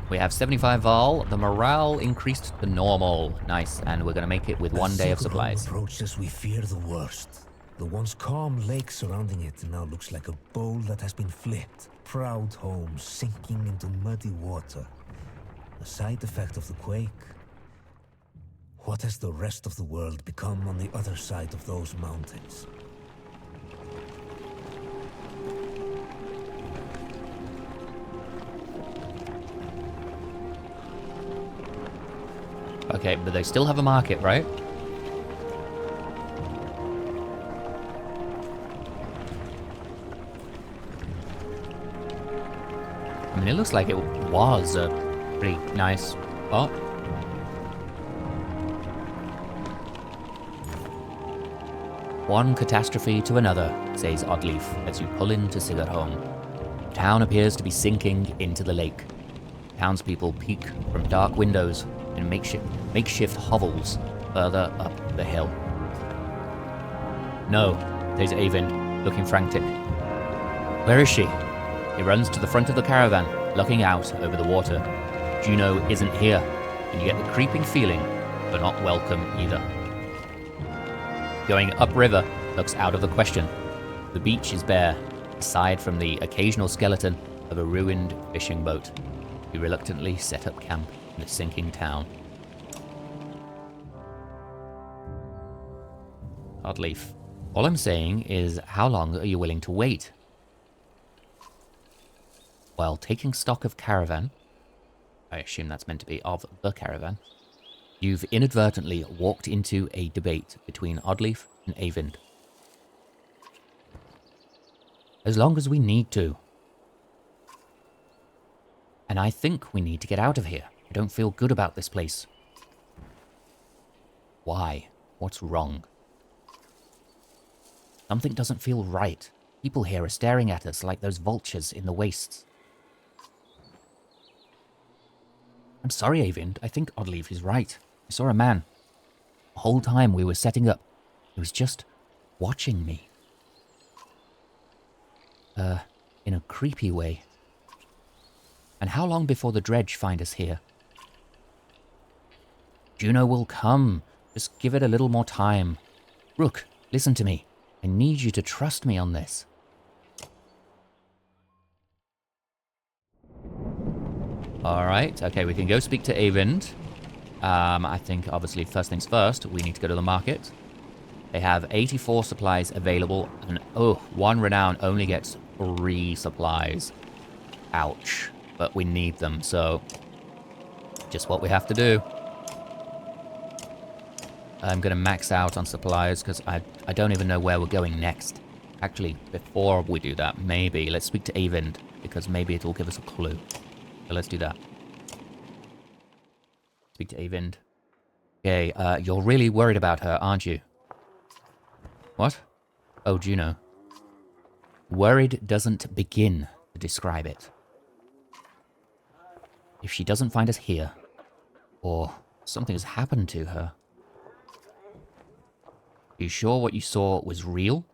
We have 75 Varl, the morale increased to normal. Nice, and we're gonna make it with 1 day of supplies. Approached as we fear the worst. The once calm lake surrounding it now looks like a bowl that has been flipped. Proud home sinking into muddy water. A side effect of the quake. What has the rest of the world become on the other side of those mountains? Okay, but they still have a market, right? I mean, it looks like it was a pretty nice spot. One catastrophe to another, says Oddleif as you pull into Sigrholm. The town appears to be sinking into the lake. Townspeople peek from dark windows in makeshift hovels further up the hill. No, says Eyvind, looking frantic. Where is she? He runs to the front of the caravan, looking out over the water. Juno isn't here, and you get the creeping feeling they're not welcome either. Going upriver looks out of the question. The beach is bare, aside from the occasional skeleton of a ruined fishing boat. You reluctantly set up camp in the sinking town. Oddleif. All I'm saying is, how long are you willing to wait? While taking stock of caravan, I assume that's meant to be of the caravan, you've inadvertently walked into a debate between Oddleif and Eyvind. As long as we need to. And I think we need to get out of here. I don't feel good about this place. Why? What's wrong? Something doesn't feel right. People here are staring at us like those vultures in the wastes. I'm sorry, Eyvind. I think Oddleif is right. I saw a man. The whole time we were setting up, he was just watching me. In a creepy way. And how long before the dredge find us here? Juno will come. Just give it a little more time. Rook, listen to me. I need you to trust me on this. Alright, okay, we can go speak to Eyvind. I think, obviously, first things first, we need to go to the market. They have 84 supplies available, and one renown only gets 3 supplies. Ouch. But we need them, so just what we have to do. I'm going to max out on supplies, because I don't even know where we're going next. Actually, before we do that, maybe let's speak to Eyvind, because maybe it'll give us a clue. So let's do that. Speak to Eyvind. Okay, you're really worried about her, aren't you? What? Oh, Juno. Worried doesn't begin to describe it. If she doesn't find us here, or something has happened to her. Are you sure what you saw was real?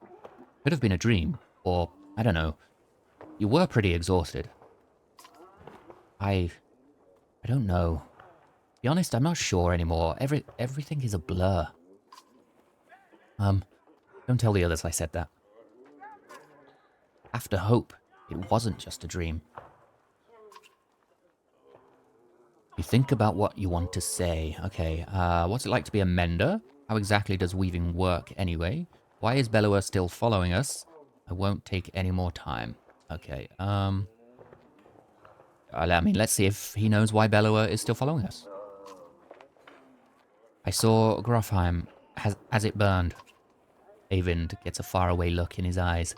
Could have been a dream, or, I don't know. You were pretty exhausted. I don't know. To be honest, I'm not sure anymore. Everything is a blur. Don't tell the others I said that. Have to hope it wasn't just a dream. You think about what you want to say. Okay, what's it like to be a mender? How exactly does weaving work anyway? Why is Bellower still following us? I won't take any more time. Okay, I mean, let's see if he knows why Bellower is still following us. I saw Grofheim as it burned. Eyvind gets a faraway look in his eyes.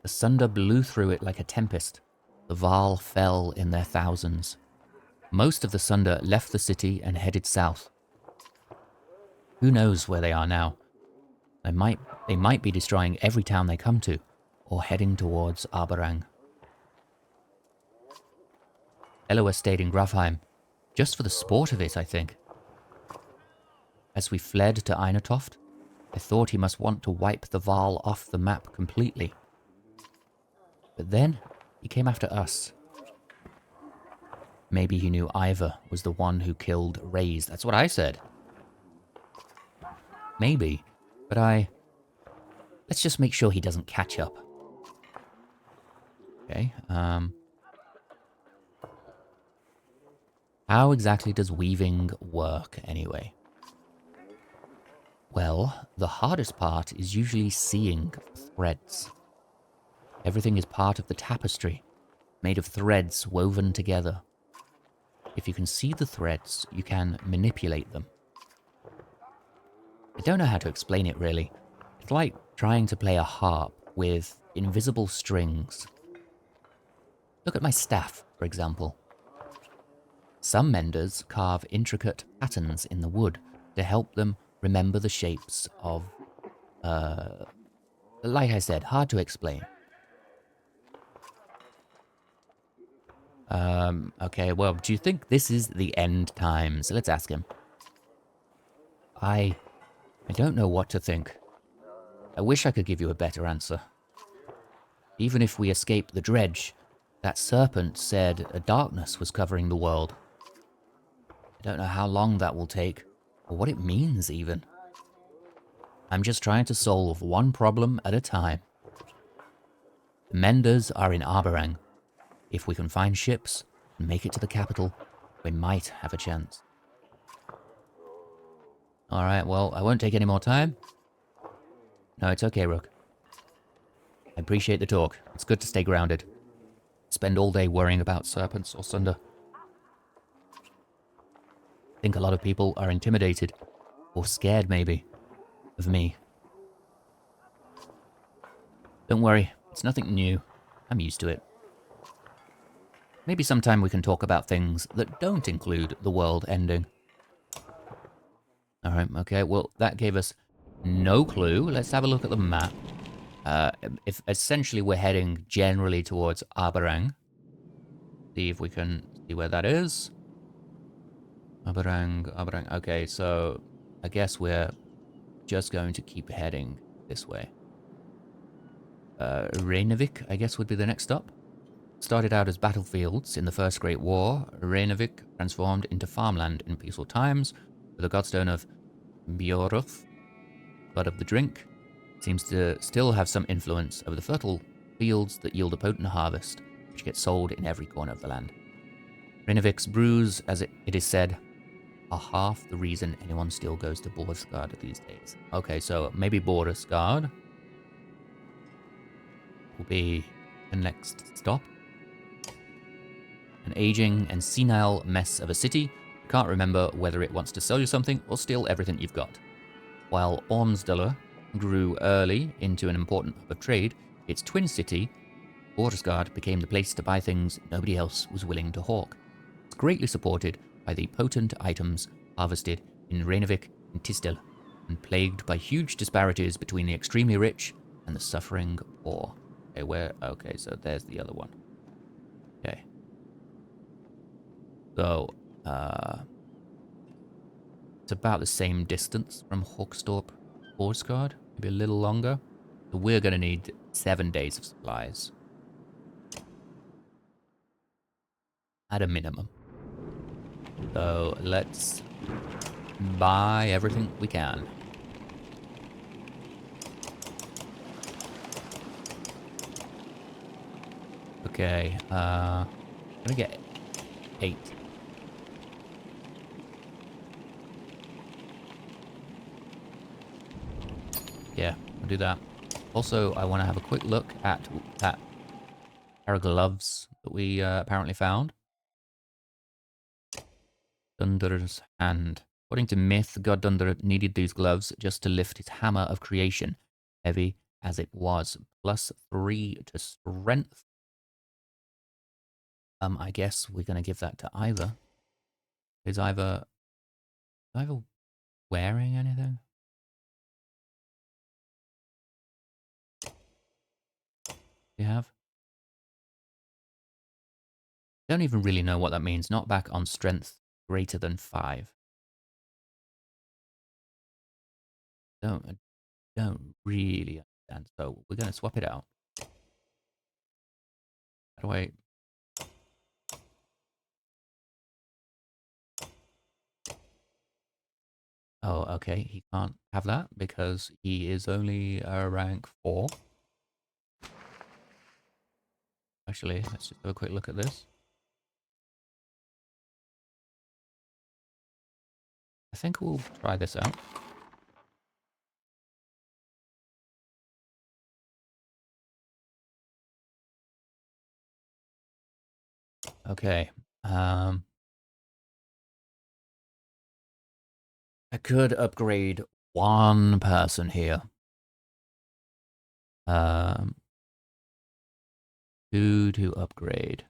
The sunder blew through it like a tempest. The Varl fell in their thousands. Most of the sunder left the city and headed south. Who knows where they are now? They might be destroying every town they come to, or heading towards Arberang. Bellower stayed in Grafheim, just for the sport of it, I think. As we fled to Einatoft, I thought he must want to wipe the Varl off the map completely. But then, he came after us. Maybe he knew Ivar was the one who killed Raze. That's what I said. Maybe, but let's just make sure he doesn't catch up. Okay, how exactly does weaving work, anyway? Well, the hardest part is usually seeing threads. Everything is part of the tapestry, made of threads woven together. If you can see the threads, you can manipulate them. I don't know how to explain it, really. It's like trying to play a harp with invisible strings. Look at my staff, for example. Some menders carve intricate patterns in the wood to help them remember the shapes of, like I said, hard to explain. Okay, well, do you think this is the end times? Let's ask him. I don't know what to think. I wish I could give you a better answer. Even if we escape the dredge, that serpent said a darkness was covering the world. I don't know how long that will take, or what it means, even. I'm just trying to solve one problem at a time. The Menders are in Arberang. If we can find ships and make it to the capital, we might have a chance. Alright, well, I won't take any more time. No, it's okay, Rook. I appreciate the talk. It's good to stay grounded. Spend all day worrying about serpents or sunder. I think a lot of people are intimidated, or scared maybe, of me. Don't worry, it's nothing new. I'm used to it. Maybe sometime we can talk about things that don't include the world ending. Alright, okay. Well, that gave us no clue. Let's have a look at the map. If essentially we're heading generally towards Aberang. See if we can see where that is. Aberang, Aberang. Okay, so I guess we're just going to keep heading this way. Reynevik, I guess, would be the next stop. Started out as battlefields in the First Great War, Reynevik transformed into farmland in peaceful times, with the godstone of Bjoruf, god of the drink, seems to still have some influence over the fertile fields that yield a potent harvest, which gets sold in every corner of the land. Reynevik's brews, as it is said, are half the reason anyone still goes to Boersgard these days. Okay, so maybe Boersgard will be the next stop. An aging and senile mess of a city. You can't remember whether it wants to sell you something or steal everything you've got. While Ormsdale grew early into an important hub of trade, its twin city, Boersgard, became the place to buy things nobody else was willing to hawk. It's greatly supported by the potent items harvested in Reynevik and Tisdale, and plagued by huge disparities between the extremely rich and the suffering poor. Okay, so there's the other one. Okay. So, it's about the same distance from Hawkstorp, Boersgard, maybe a little longer. So we're going to need 7 days of supplies. At a minimum. So let's buy everything we can. Okay, I'm gonna get 8. Yeah, I'll do that. Also, I want to have a quick look at that pair of gloves that we apparently found. Dunder's hand. According to myth, God Dunder needed these gloves just to lift his hammer of creation, heavy as it was. +3 to strength. I guess we're gonna give that to Ivor. Is Ivor wearing anything? You have? Don't even really know what that means. Not back on strength greater than 5. Don't really understand. So we're gonna swap it out. How do I? Oh, okay. He can't have that because he is only a rank 4. Actually, let's just have a quick look at this. I think we'll try this out. Okay. I could upgrade one person here. 2 to upgrade.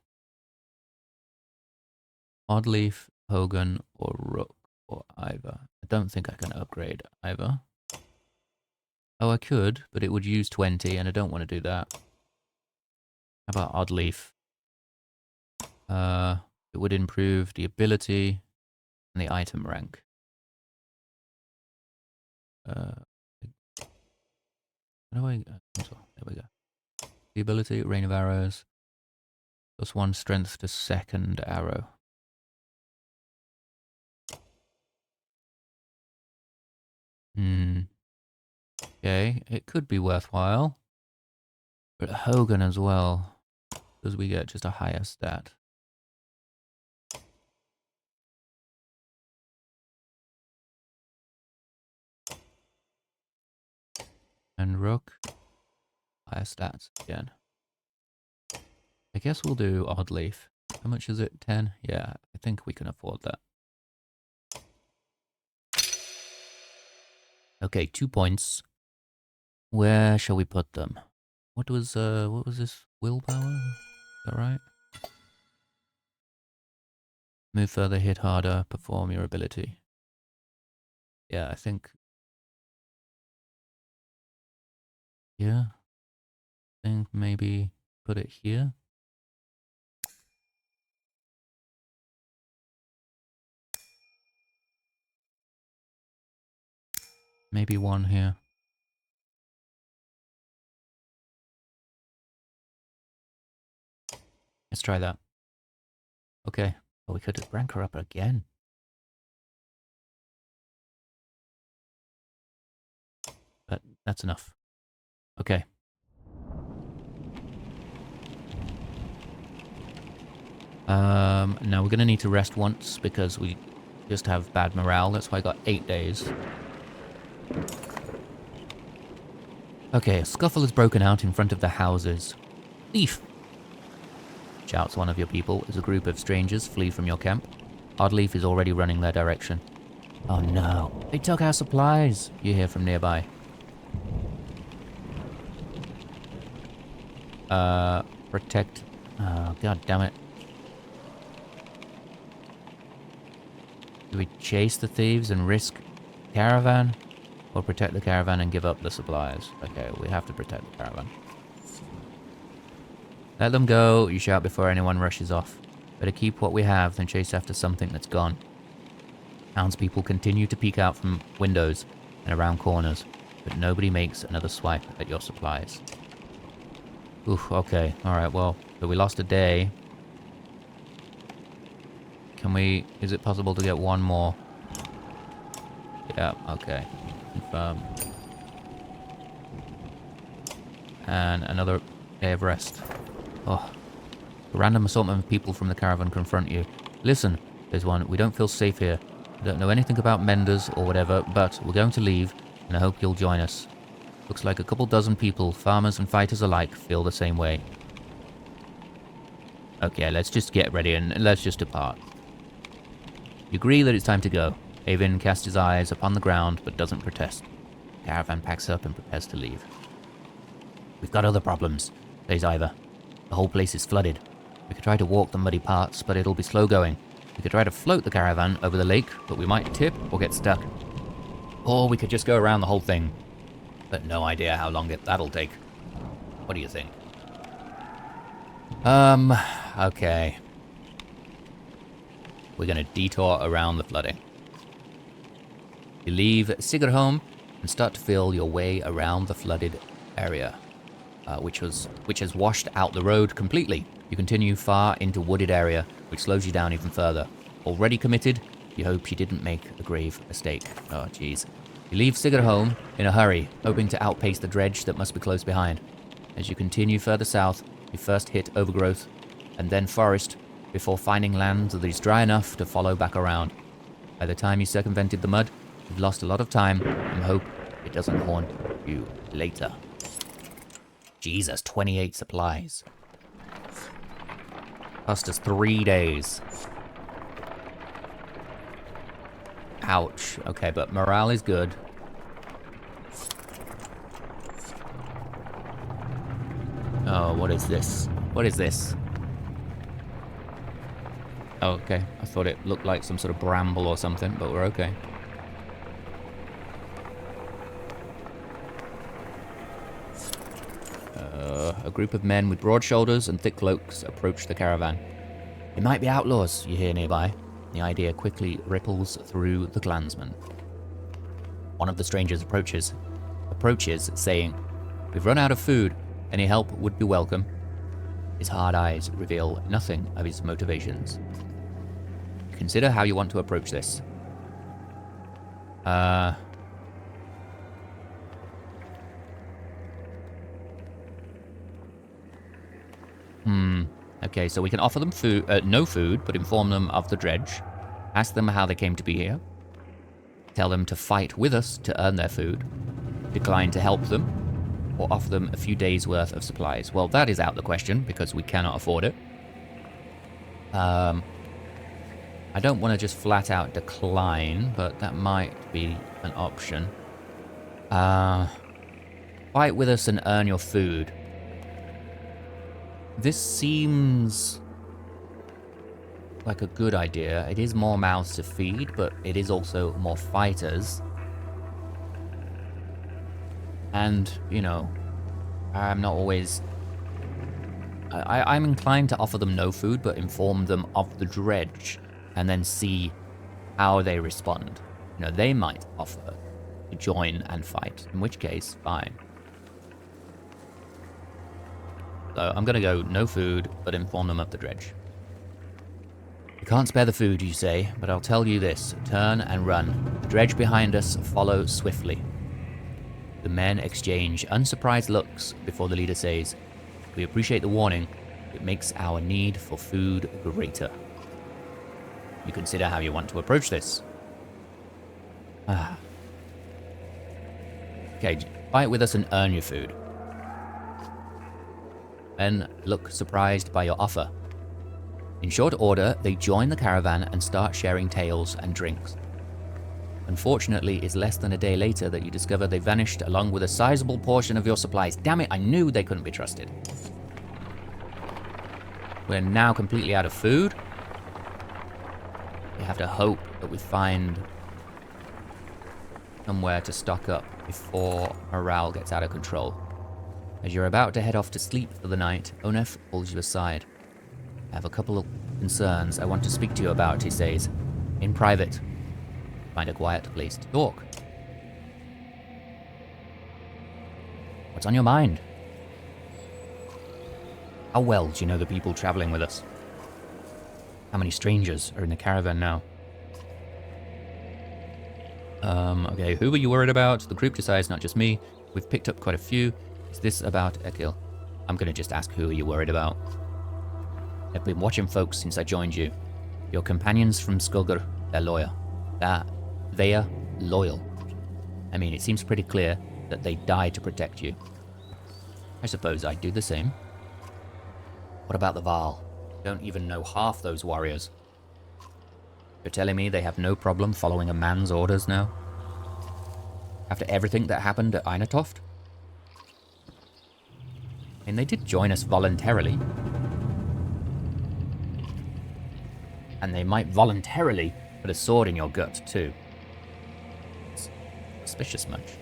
Oddleif, Hogan, or Rook, or Ivor. I don't think I can upgrade Ivor. Oh, I could, but it would use 20, and I don't want to do that. How about Oddleif? It would improve the ability and the item rank. How do I... there we go. The ability, rain of arrows. +1 strength to second arrow. Okay, it could be worthwhile. But Hogan as well, because we get just a higher stat. And Rook, higher stats again. I guess we'll do Oddleif. How much is it? 10? Yeah, I think we can afford that. Okay, 2 points. Where shall we put them? What was this? Willpower? Is that right? Move further, hit harder, perform your ability. Yeah, I think... Yeah. I think maybe put it here. Maybe one here. Let's try that. Okay. Oh, we could rank her up again. But that's enough. Okay. Now we're going to need to rest once because we just have bad morale. That's why I got 8 days. Okay, a scuffle has broken out in front of the houses. Thief! Shouts one of your people as a group of strangers flee from your camp. Oddleif is already running their direction. Oh no, they took our supplies, you hear from nearby. Protect... Oh, god damn it. Do we chase the thieves and risk caravan? Or protect the caravan and give up the supplies? Okay, we have to protect the caravan. Let them go, you shout before anyone rushes off. Better keep what we have than chase after something that's gone. Townspeople continue to peek out from windows and around corners, but nobody makes another swipe at your supplies. Oof, okay, alright, well, so we lost a day. Can we... Is it possible to get one more? Yeah, okay. Confirm. And another day of rest. Oh. A random assortment of people from the caravan confront you. Listen, there's one. We don't feel safe here. We don't know anything about menders or whatever, but we're going to leave, and I hope you'll join us. Looks like a couple dozen people, farmers and fighters alike, feel the same way. Okay, let's just get ready and let's just depart. You agree that it's time to go. Avin casts his eyes upon the ground, but doesn't protest. The caravan packs up and prepares to leave. We've got other problems, says Ivor. The whole place is flooded. We could try to walk the muddy parts, but it'll be slow going. We could try to float the caravan over the lake, but we might tip or get stuck. Or we could just go around the whole thing. But no idea how long that'll take. What do you think? Okay. We're gonna detour around the flooding. You leave Sigrholm and start to feel your way around the flooded area, which has washed out the road completely. You continue far into wooded area, which slows you down even further. Already committed, you hope you didn't make a grave mistake. Oh, jeez. You leave Sigrholm in a hurry, hoping to outpace the dredge that must be close behind. As you continue further south, you first hit overgrowth, and then forest, before finding land that is dry enough to follow back around. By the time you circumvented the mud, you've lost a lot of time, and hope it doesn't haunt you later. Jesus, 28 supplies. Cost us 3 days. Ouch. Okay, but morale is good. Oh, what is this? What is this? Oh, okay. I thought it looked like some sort of bramble or something, but we're okay. A group of men with broad shoulders and thick cloaks approach the caravan. They might be outlaws, you hear nearby. The idea quickly ripples through the clansmen. One of the strangers approaches, saying, "We've run out of food. Any help would be welcome." His hard eyes reveal nothing of his motivations. Consider how you want to approach this. Okay, so we can offer them food, no food, but inform them of the dredge. Ask them how they came to be here. Tell them to fight with us to earn their food. Decline to help them, or offer them a few days' worth of supplies. Well, that is out the question, because we cannot afford it. I don't want to just flat out decline, but that might be an option. Fight with us and earn your food. This seems like a good idea. It is more mouths to feed, but it is also more fighters. And, you know, I'm not always... I'm inclined to offer them no food, but inform them of the dredge, and then see how they respond. You know, they might offer to join and fight, in which case, fine. So I'm gonna go no food, but inform them of the dredge. You can't spare the food, you say, but I'll tell you this. Turn and run. The dredge behind us, follow swiftly. The men exchange unsurprised looks before the leader says, "We appreciate the warning. It makes our need for food greater. You consider how you want to approach this." Okay, fight with us and earn your food. Men look surprised by your offer. In short order, they join the caravan and start sharing tales and drinks. Unfortunately, it's less than a day later that you discover they vanished along with a sizable portion of your supplies. Damn it, I knew they couldn't be trusted. We're now completely out of food. We have to hope that we find somewhere to stock up before morale gets out of control. As you're about to head off to sleep for the night, Onef pulls you aside. "I have a couple of concerns I want to speak to you about," he says. "In private. Find a quiet place to talk." "What's on your mind?" "How well do you know the people traveling with us? How many strangers are in the caravan now?" Okay, who were you worried about? The group decides, not just me. We've picked up quite a few. Is this about Ekil? I'm gonna just ask who are you worried about. I've been watching folks since I joined you. Your companions from Skogr, they're loyal. They're loyal. I mean, it seems pretty clear that they die to protect you. I suppose I'd do the same. What about the Varl? Don't even know half those warriors. You're telling me they have no problem following a man's orders now? After everything that happened at Einatoft? I mean, they did join us voluntarily. And they might voluntarily put a sword in your gut, too. It's suspicious much.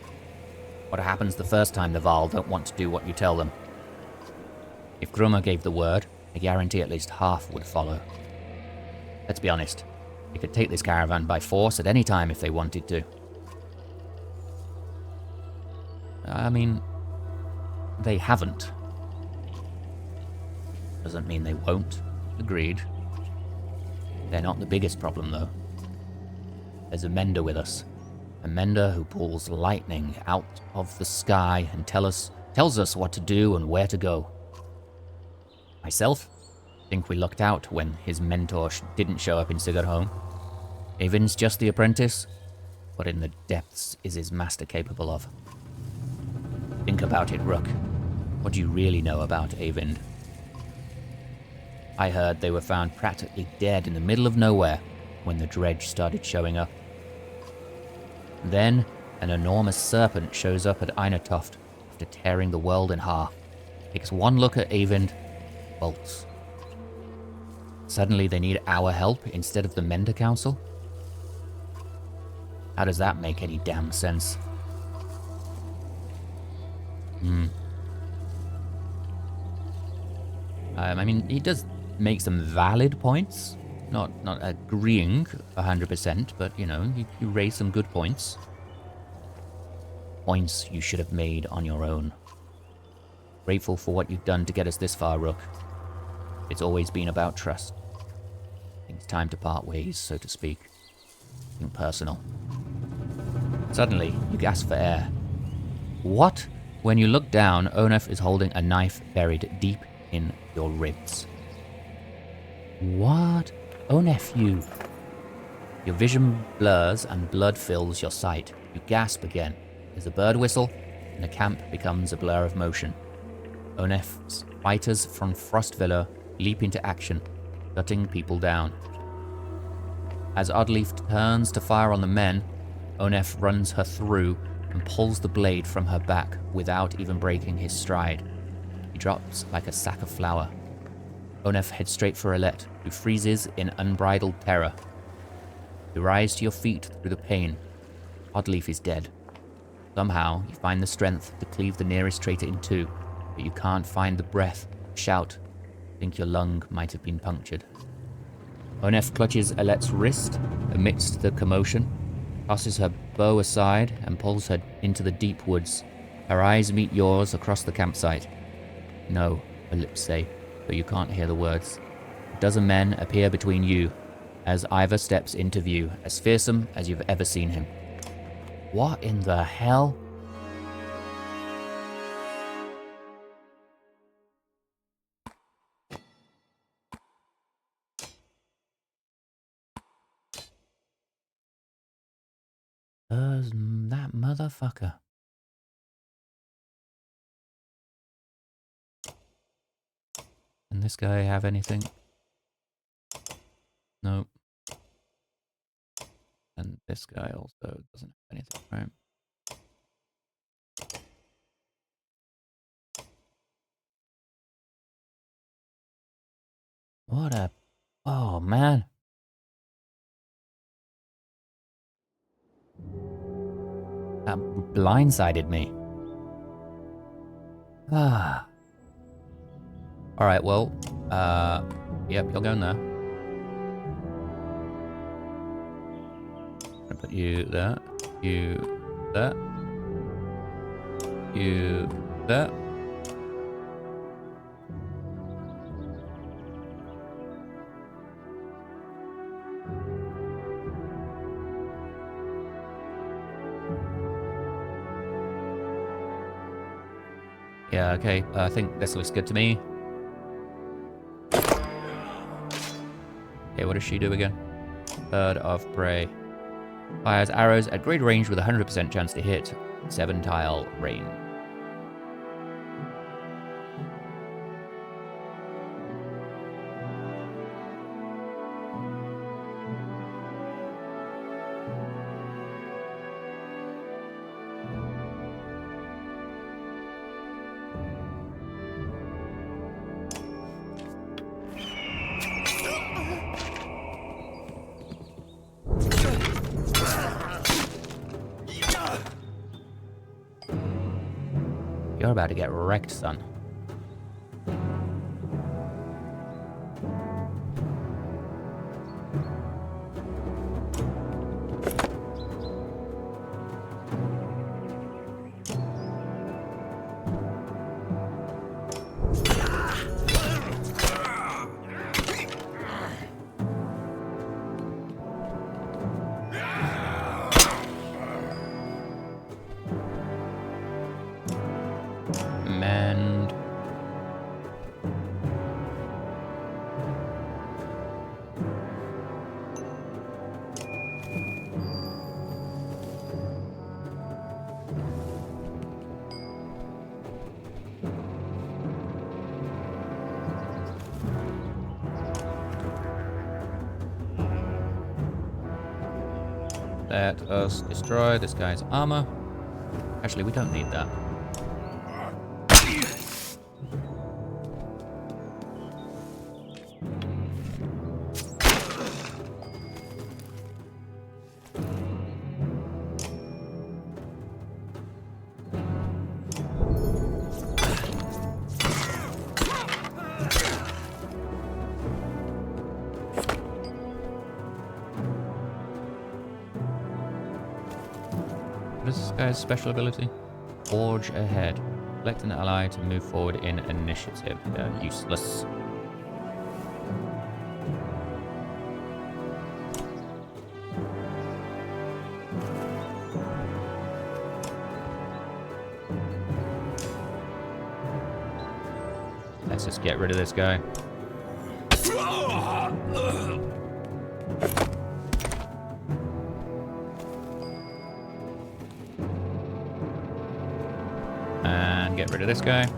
What happens the first time the Varl don't want to do what you tell them? If Grumma gave the word, I guarantee at least half would follow. Let's be honest. They could take this caravan by force at any time if they wanted to. I mean, they haven't. Doesn't mean they won't. Agreed. They're not the biggest problem, though. There's a mender with us. A mender who pulls lightning out of the sky and tells us what to do and where to go. Myself, think we lucked out when his mentor didn't show up in Sigrholm. Eyvind's just the apprentice. What in the depths is his master capable of? Think about it, Rook. What do you really know about Eyvind? I heard they were found practically dead in the middle of nowhere when the dredge started showing up. Then, an enormous serpent shows up at Einatoft after tearing the world in half. Takes one look at Eyvind, bolts. Suddenly they need our help instead of the Mender Council? How does that make any damn sense? I mean, he does make some valid points. Not agreeing 100%, but, you know, you raise some good points. Points you should have made on your own. Grateful for what you've done to get us this far, Rook. It's always been about trust. I think it's time to part ways, so to speak. Think personal. Suddenly, you gasp for air. What? When you look down, Onef is holding a knife buried deep in your ribs. What? Onef, you... Your vision blurs and blood fills your sight. You gasp again. There's a bird whistle, and the camp becomes a blur of motion. Onef's fighters from Frostvilla leap into action, gutting people down. As Oddleif turns to fire on the men, Onef runs her through and pulls the blade from her back without even breaking his stride. He drops like a sack of flour. Onef heads straight for Alette, who freezes in unbridled terror. You rise to your feet through the pain. Oddleif is dead. Somehow, you find the strength to cleave the nearest traitor in two, but you can't find the breath. Shout. Think your lung might have been punctured. Onef clutches Alette's wrist amidst the commotion, tosses her bow aside, and pulls her into the deep woods. Her eyes meet yours across the campsite. No, her lips say, but you can't hear the words. A dozen men appear between you as Ivor steps into view, as fearsome as you've ever seen him. What in the hell? That motherfucker. Can this guy have anything? Nope. And this guy also doesn't have anything, right? What a... Oh, man. That blindsided me. Ah. Alright, well, yep, you're going there. I'm gonna put you there, you there, you there. Yeah, okay, I think this looks good to me. Okay, what does she do again? Bird of prey. Fires arrows at great range with a 100% chance to hit. 7-tile range. You're about to get wrecked, son. Mend. Let us destroy this guy's armor. Actually, we don't need that. What is this guy's special ability? Forge ahead. Select an ally to move forward in initiative. They're useless. Let's just get rid of this guy. And get rid of this guy.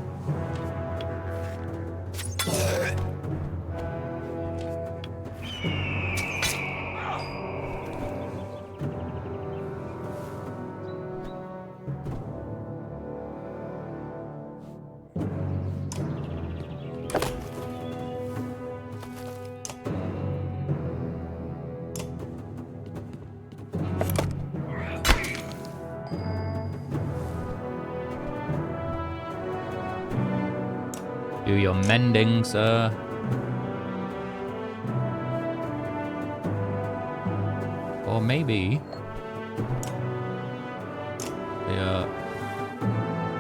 Do your mending, sir. Or maybe... Yeah.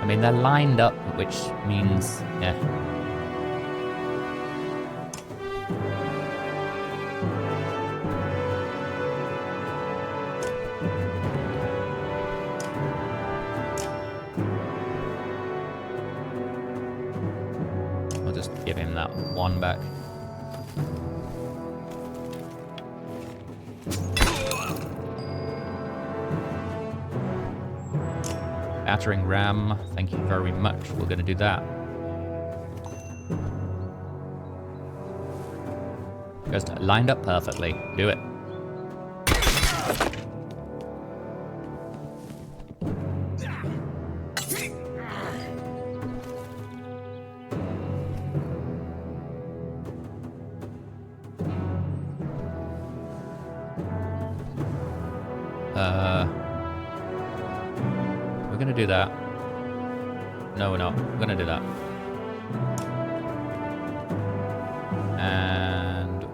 I mean, they're lined up, which means... Yeah. I'll just give him that one back. Battering ram, thank you very much. We're gonna do that. Just lined up perfectly. Do it. We're gonna do that. No, we're not. We're gonna do that. And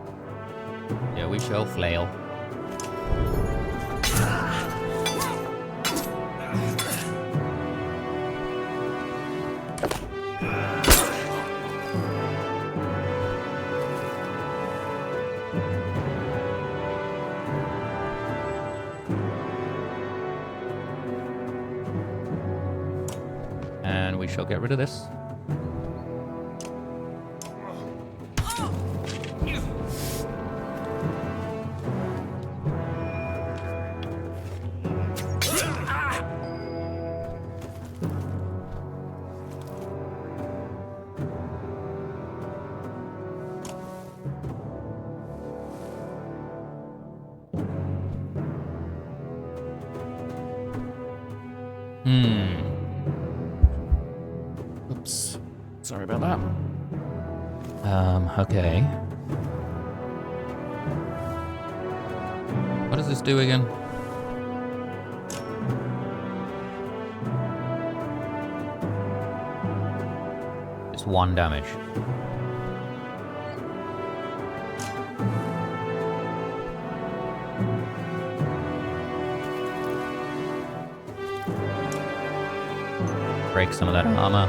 yeah, we shall flail. And we shall get rid of this. Oops. Sorry about that. Okay. What does this do again? It's 1 damage. Break some of that armor.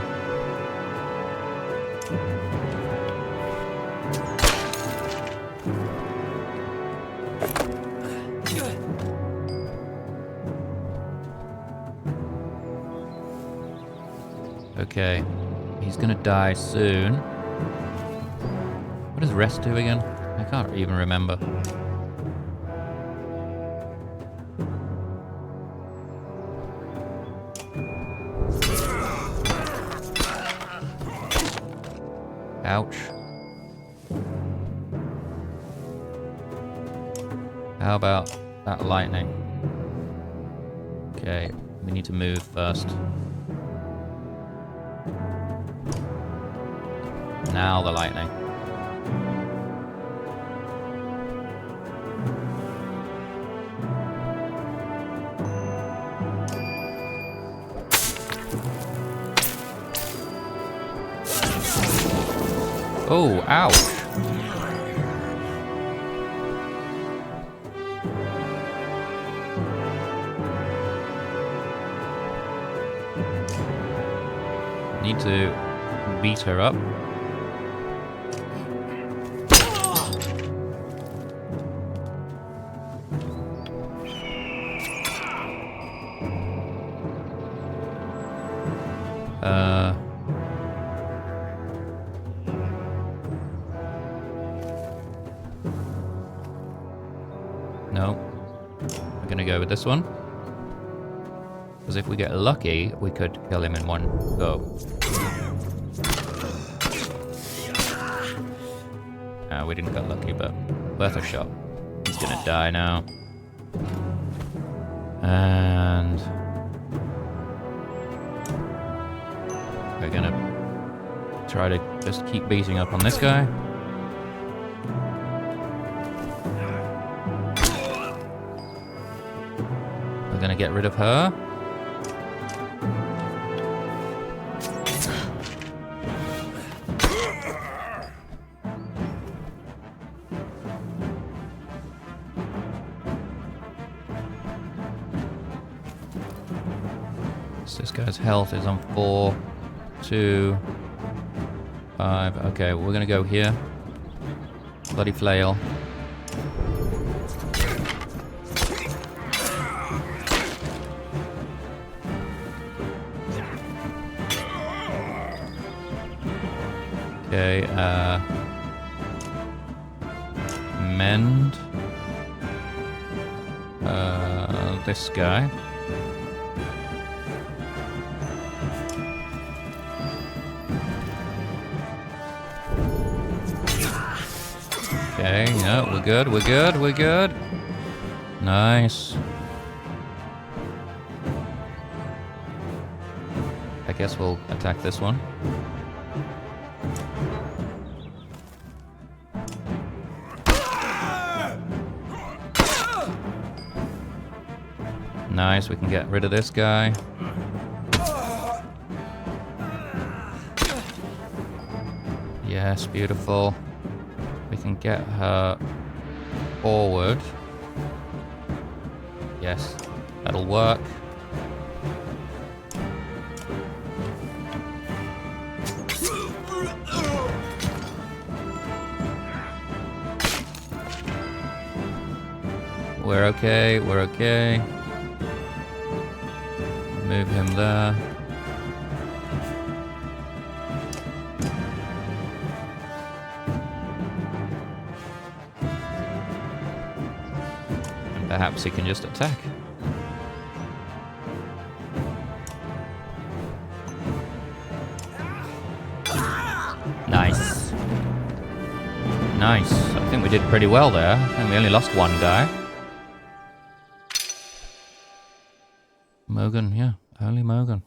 Okay, he's gonna die soon. What does rest do again? I can't even remember. Ouch. How about that lightning? Okay, we need to move first. Now the lightning. Oh, ouch. Need to beat her up. No. We're gonna go with this one. Because if we get lucky, we could kill him in one go. We didn't get lucky, but worth a shot. He's gonna die now. And we're gonna try to just keep beating up on this guy. We're gonna get rid of her. So this guy's health is on 4, 2, 5. Okay, we're gonna go here. Bloody flail. Okay, mend. This guy. Okay, yeah, we're good, we're good, we're good. Nice. I guess we'll attack this one. Nice, we can get rid of this guy. Yes, beautiful. We can get her forward. Yes, that'll work. We're okay, we're okay. Move him there. And perhaps he can just attack. Nice. Nice. I think we did pretty well there. And we only lost one guy. Mogan, yeah. Only Mogan.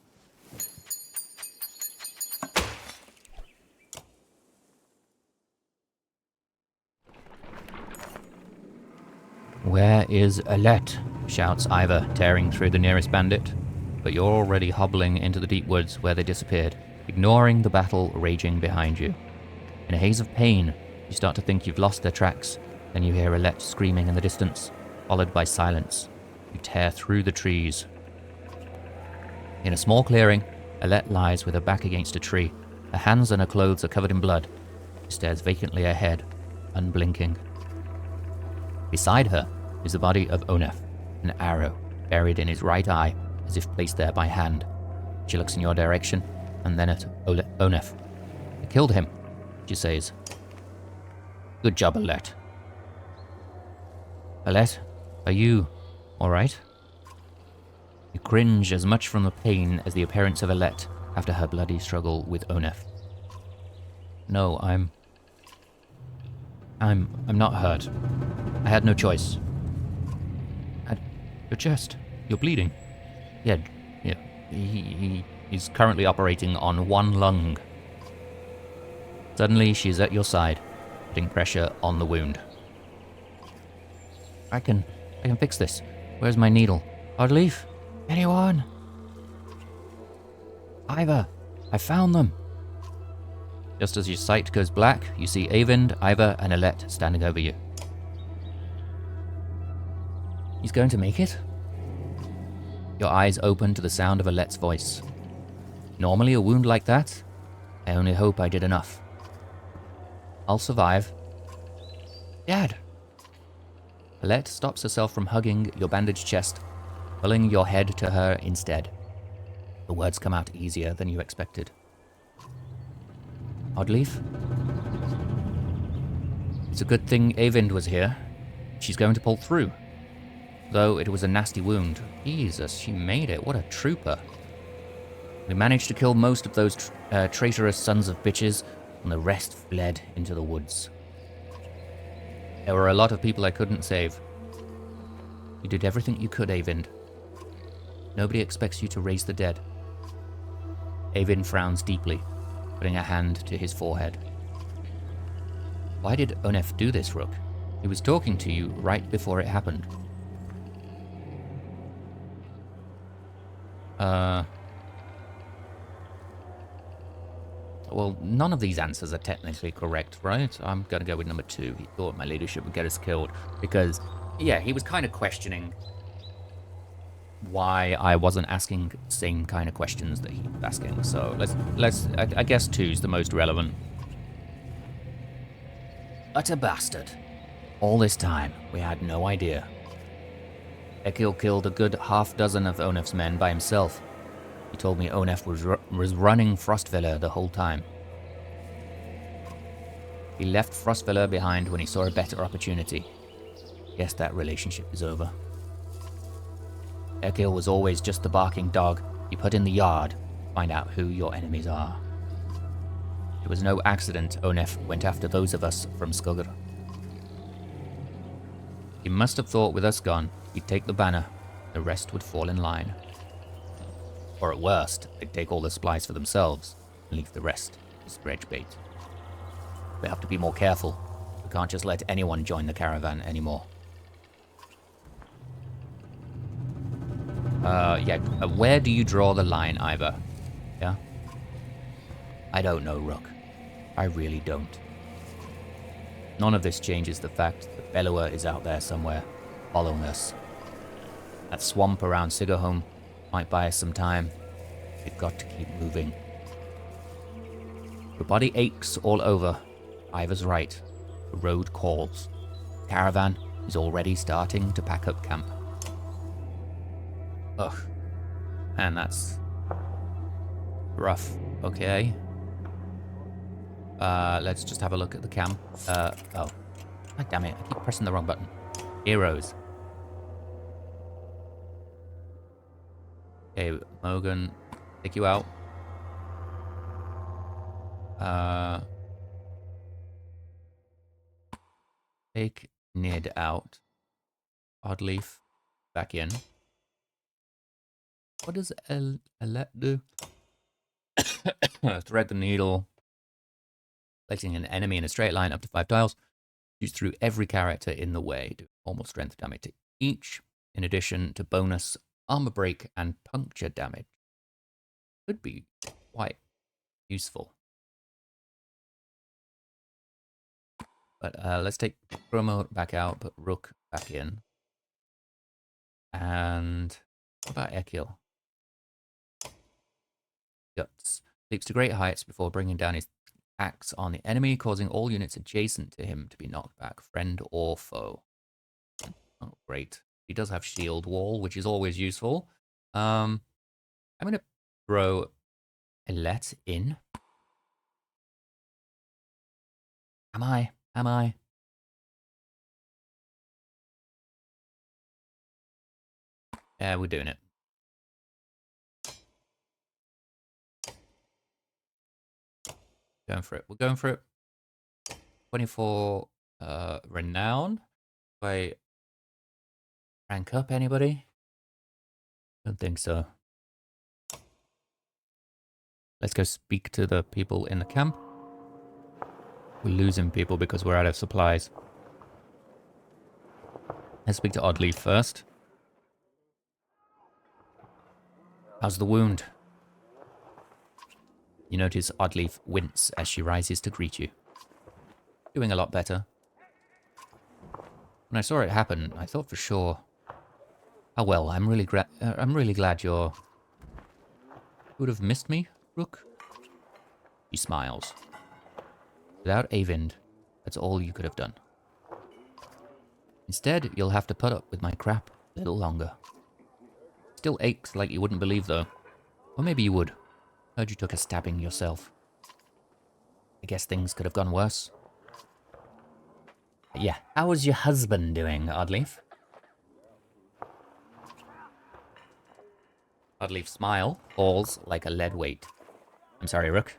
Where is Alette? Shouts Ivor, tearing through the nearest bandit. But you're already hobbling into the deep woods where they disappeared, ignoring the battle raging behind you. In a haze of pain, you start to think you've lost their tracks. Then you hear Alette screaming in the distance, followed by silence. You tear through the trees. In a small clearing, Alette lies with her back against a tree. Her hands and her clothes are covered in blood. She stares vacantly ahead, unblinking. Beside her is the body of Onef, an arrow buried in his right eye, as if placed there by hand. She looks in your direction, and then at Onef. I killed him, she says. Good job, Alette. Alette, are you all right? You cringe as much from the pain as the appearance of Alette after her bloody struggle with Onef. No, I'm not hurt. I had no choice. Your chest. You're bleeding. Yeah. He's currently operating on one lung. Suddenly, she's at your side, putting pressure on the wound. I can fix this. Where's my needle? Oddleif? Anyone? Ivor, I found them. Just as your sight goes black, you see Eyvind, Ivor, and Alette standing over you. He's going to make it? Your eyes open to the sound of Alette's voice. Normally a wound like that? I only hope I did enough. I'll survive. Dad! Alette stops herself from hugging your bandaged chest, pulling your head to her instead. The words come out easier than you expected. Oddleif? It's a good thing Eyvind was here. She's going to pull through. Though it was a nasty wound. Jesus, she made it. What a trooper. We managed to kill most of those traitorous sons of bitches, and the rest fled into the woods. There were a lot of people I couldn't save. You did everything you could, Eyvind. Nobody expects you to raise the dead. Eyvind frowns deeply, putting a hand to his forehead. Why did Onef do this, Rook? He was talking to you right before it happened. Well, none of these answers are technically correct, right? I'm gonna go with number 2. He thought my leadership would get us killed. Because, yeah, he was kind of questioning why I wasn't asking the same kind of questions that he was asking. So I guess two's the most relevant. Utter bastard. All this time, we had no idea. Ekil killed a good half dozen of Onef's men by himself. He told me Onef was running Frostvilla the whole time. He left Frostvilla behind when he saw a better opportunity. Guess that relationship is over. Ekil was always just the barking dog you put in the yard to find out who your enemies are. It was no accident Onef went after those of us from Skugr. He must have thought with us gone, he'd take the banner, the rest would fall in line. Or at worst, they'd take all the supplies for themselves and leave the rest as dredge bait. We have to be more careful. We can't just let anyone join the caravan anymore. Where do you draw the line, Ivor? Yeah? I don't know, Rook. I really don't. None of this changes the fact that Bellower is out there somewhere, following us. That swamp around Sigrholm might buy us some time. We've got to keep moving. The body aches all over. Ivor's right. The road calls. The caravan is already starting to pack up camp. Ugh. Man, that's rough. Okay. Let's just have a look at the camp. Oh. God damn it, I keep pressing the wrong button. Heroes. Okay, Mogan, take you out. Take Nid out. Oddleif back in. What does Alette do? Thread the needle. Placing an enemy in a straight line up to 5 tiles. Use through every character in the way. Do normal strength damage to each, in addition to bonus armor break and puncture damage. Could be quite useful. But let's take Promo back out, put Rook back in. And what about Ekil? Guts. Leaps to great heights before bringing down his axe on the enemy, causing all units adjacent to him to be knocked back, friend or foe. Oh, great. He does have shield wall, which is always useful. I'm going to throw Alette in. Am I? Yeah, we're doing it. Going for it. We're going for it. 24 renown. Do I rank up anybody? Don't think so. Let's go speak to the people in the camp. We're losing people because we're out of supplies. Let's speak to Oddleif first. How's the wound? You notice Oddleif wince as she rises to greet you. Doing a lot better. When I saw it happen, I thought for sure. Oh well, I'm really glad you're. You would have missed me, Rook. He smiles. Without Avind, that's all you could have done. Instead, you'll have to put up with my crap a little longer. Still aches like you wouldn't believe, though. Or maybe you would. Heard you took a stabbing yourself. I guess things could have gone worse. But yeah, how is your husband doing, Oddleif? Oddleif's smile falls like a lead weight. I'm sorry, Rook.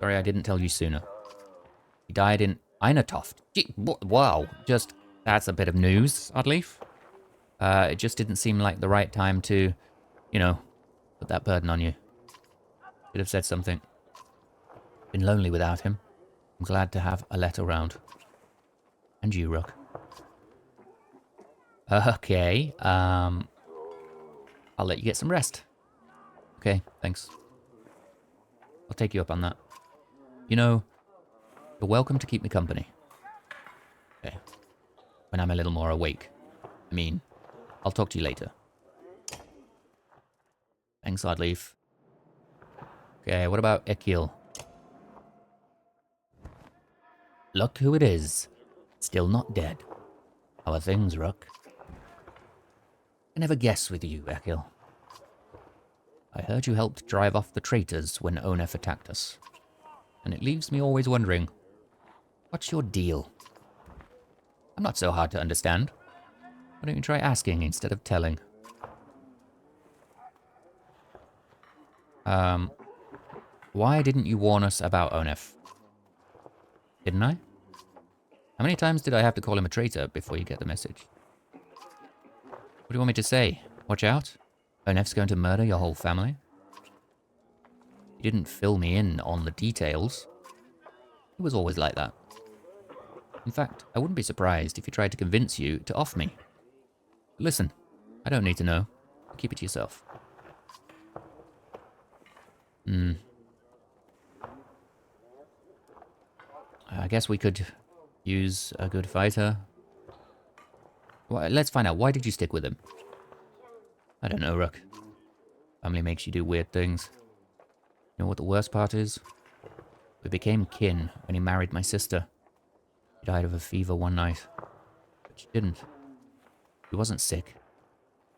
Sorry I didn't tell you sooner. He died in Einatoft. Gee, wow, that's a bit of news, Oddleif. It just didn't seem like the right time to, put that burden on you. Should have said something. Been lonely without him. I'm glad to have Alette around. And you, Rook. Okay, I'll let you get some rest. Okay, thanks. I'll take you up on that. You're welcome to keep me company. Okay. When I'm a little more awake. I'll talk to you later. Thanks, Oddleif. Okay, what about Ekil? Look who it is. Still not dead. How are things, Rook? I never guess with you, Ekil. I heard you helped drive off the traitors when Onef attacked us. And it leaves me always wondering, what's your deal? I'm not so hard to understand. Why don't you try asking instead of telling? Why didn't you warn us about Onef? Didn't I? How many times did I have to call him a traitor before you get the message? What do you want me to say? Watch out? Onef's going to murder your whole family? You didn't fill me in on the details. It was always like that. In fact, I wouldn't be surprised if he tried to convince you to off me. But listen, I don't need to know. Keep it to yourself. I guess we could use a good fighter. Well, let's find out. Why did you stick with him? I don't know, Rook. Family makes you do weird things. You know what the worst part is? We became kin when he married my sister. She died of a fever one night. But she didn't. She wasn't sick.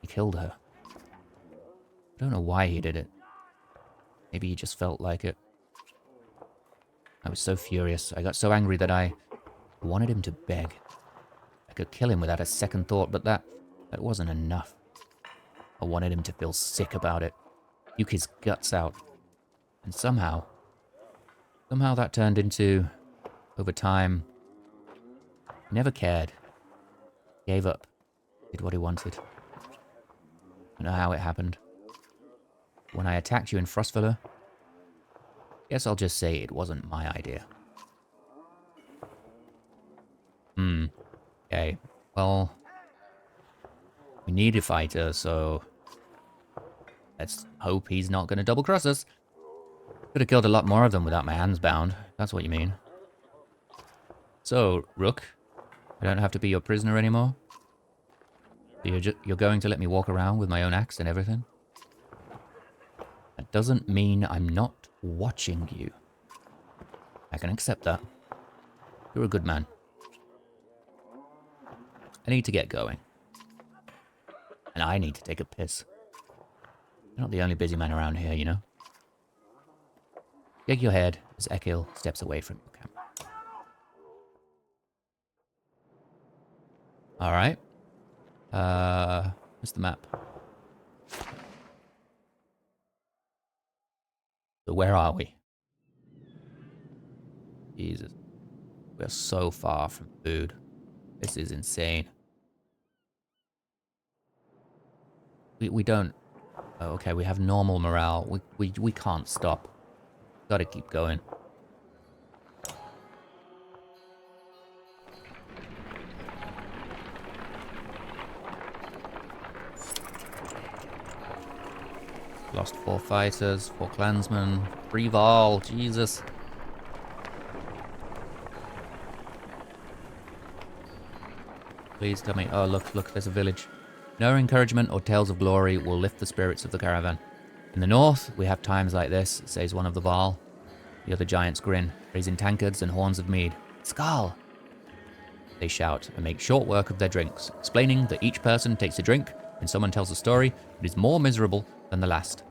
He killed her. I don't know why he did it. Maybe he just felt like it. I was so furious. I got so angry that I wanted him to beg. I could kill him without a second thought, but that wasn't enough. I wanted him to feel sick about it. Puke his guts out. And somehow that turned into, over time, he never cared. Gave up. Did what he wanted. I know how it happened. When I attacked you in Frostfiller, guess I'll just say it wasn't my idea. Okay. Well, we need a fighter, so let's hope he's not going to double-cross us. Could have killed a lot more of them without my hands bound. That's what you mean. So, Rook, I don't have to be your prisoner anymore? You're going to let me walk around with my own axe and everything? That doesn't mean I'm not watching you. I can accept that. You're a good man. I need to get going. And I need to take a piss. You're not the only busy man around here, you know? Shake your head as Ekil steps away from your camp. Alright. Where's the map? So where are we? Jesus. We're so far from food. This is insane. We don't... Oh, okay, we have normal morale. We can't stop. Gotta keep going. Lost 4 fighters, 4 clansmen, 3 Varl, Jesus. Please tell me. Oh, look, there's a village. No encouragement or tales of glory will lift the spirits of the caravan. In the north, we have times like this, says one of the Varl. The other giants grin, raising tankards and horns of mead. Skull! They shout and make short work of their drinks, explaining that each person takes a drink when someone tells a story that is more miserable than the last.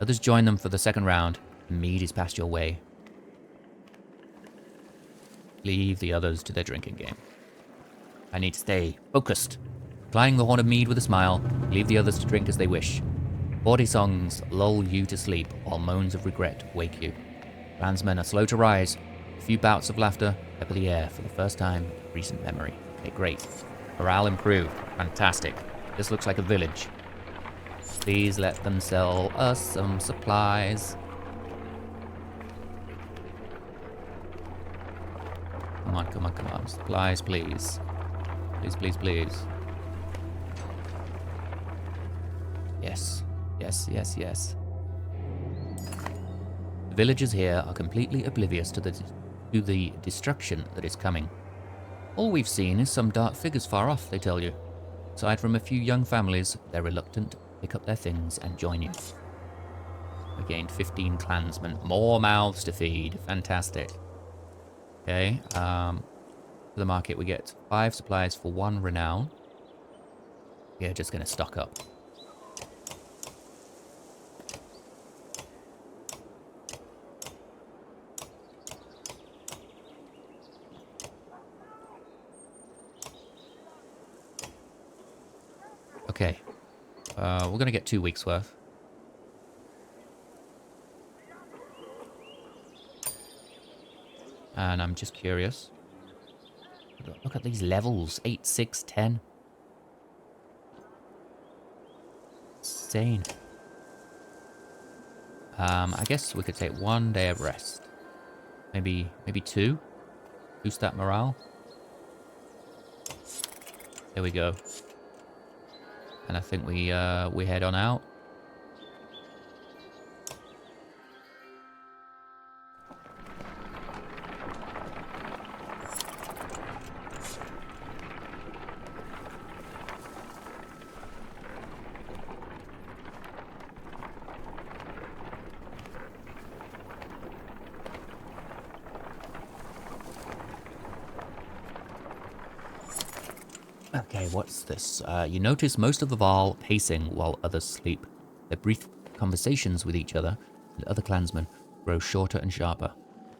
Others join them for the second round, and mead is passed your way. Leave the others to their drinking game. I need to stay focused. Applying the horn of mead with a smile, leave the others to drink as they wish. 40 songs lull you to sleep, while moans of regret wake you. Clansmen are slow to rise. A few bouts of laughter pepper the air for the first time in recent memory. Okay, great. Morale improved. Fantastic. This looks like a village. Please let them sell us some supplies. Come on, come on, come on. Supplies, please. Please, please, please. Yes. Yes, yes, yes. The villagers here are completely oblivious to the destruction that is coming. All we've seen is some dark figures far off, they tell you. Aside from a few young families, they're reluctant to pick up their things and join you. We gained 15 clansmen. More mouths to feed. Fantastic. Okay. For the market, we get 5 supplies for 1 renown. We're just going to stock up. Okay. We're going to get 2 weeks worth. And I'm just curious. Look at these levels. 8, 6, 10. Insane. I guess we could take 1 day of rest. Maybe 2. Boost that morale. There we go. And I think we head on out. Okay, what's this? You notice most of the Varl pacing while others sleep. Their brief conversations with each other and other clansmen grow shorter and sharper.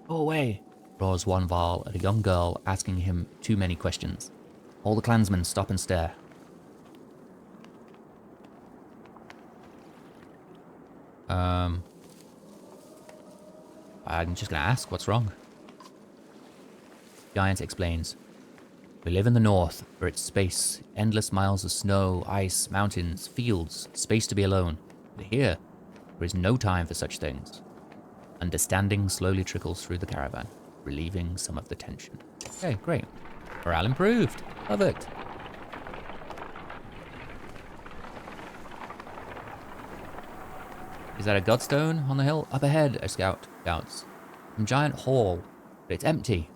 Go away, roars one Varl at a young girl asking him too many questions. All the clansmen stop and stare. I'm just gonna ask, what's wrong? Giant explains. We live in the north, for its space, endless miles of snow, ice, mountains, fields, space to be alone. But here, there is no time for such things. Understanding slowly trickles through the caravan, relieving some of the tension. Okay, great. Morale improved. Perfect. Is that a godstone on the hill? Up ahead, a scout shouts. Some giant hall, but it's empty.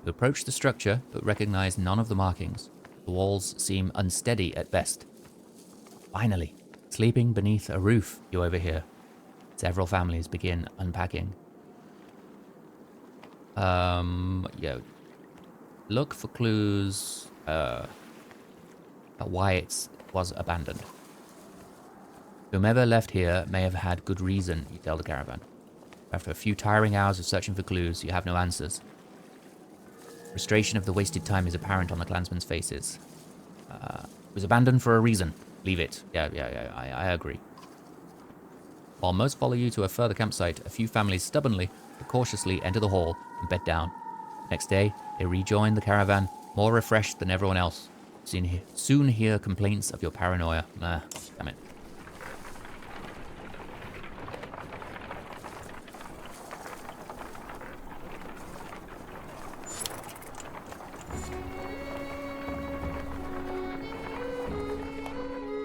You approach the structure, but recognize none of the markings. The walls seem unsteady at best. Finally, sleeping beneath a roof, you overhear. Several families begin unpacking. Yeah. Look for clues, why it was abandoned. Whomever left here may have had good reason, you tell the caravan. After a few tiring hours of searching for clues, you have no answers. Frustration of the wasted time is apparent on the clansmen's faces. It was abandoned for a reason. Leave it. Yeah, I agree. While most follow you to a further campsite, a few families stubbornly but cautiously enter the hall and bed down. Next day, they rejoin the caravan, more refreshed than everyone else. Soon hear complaints of your paranoia. Nah, damn it.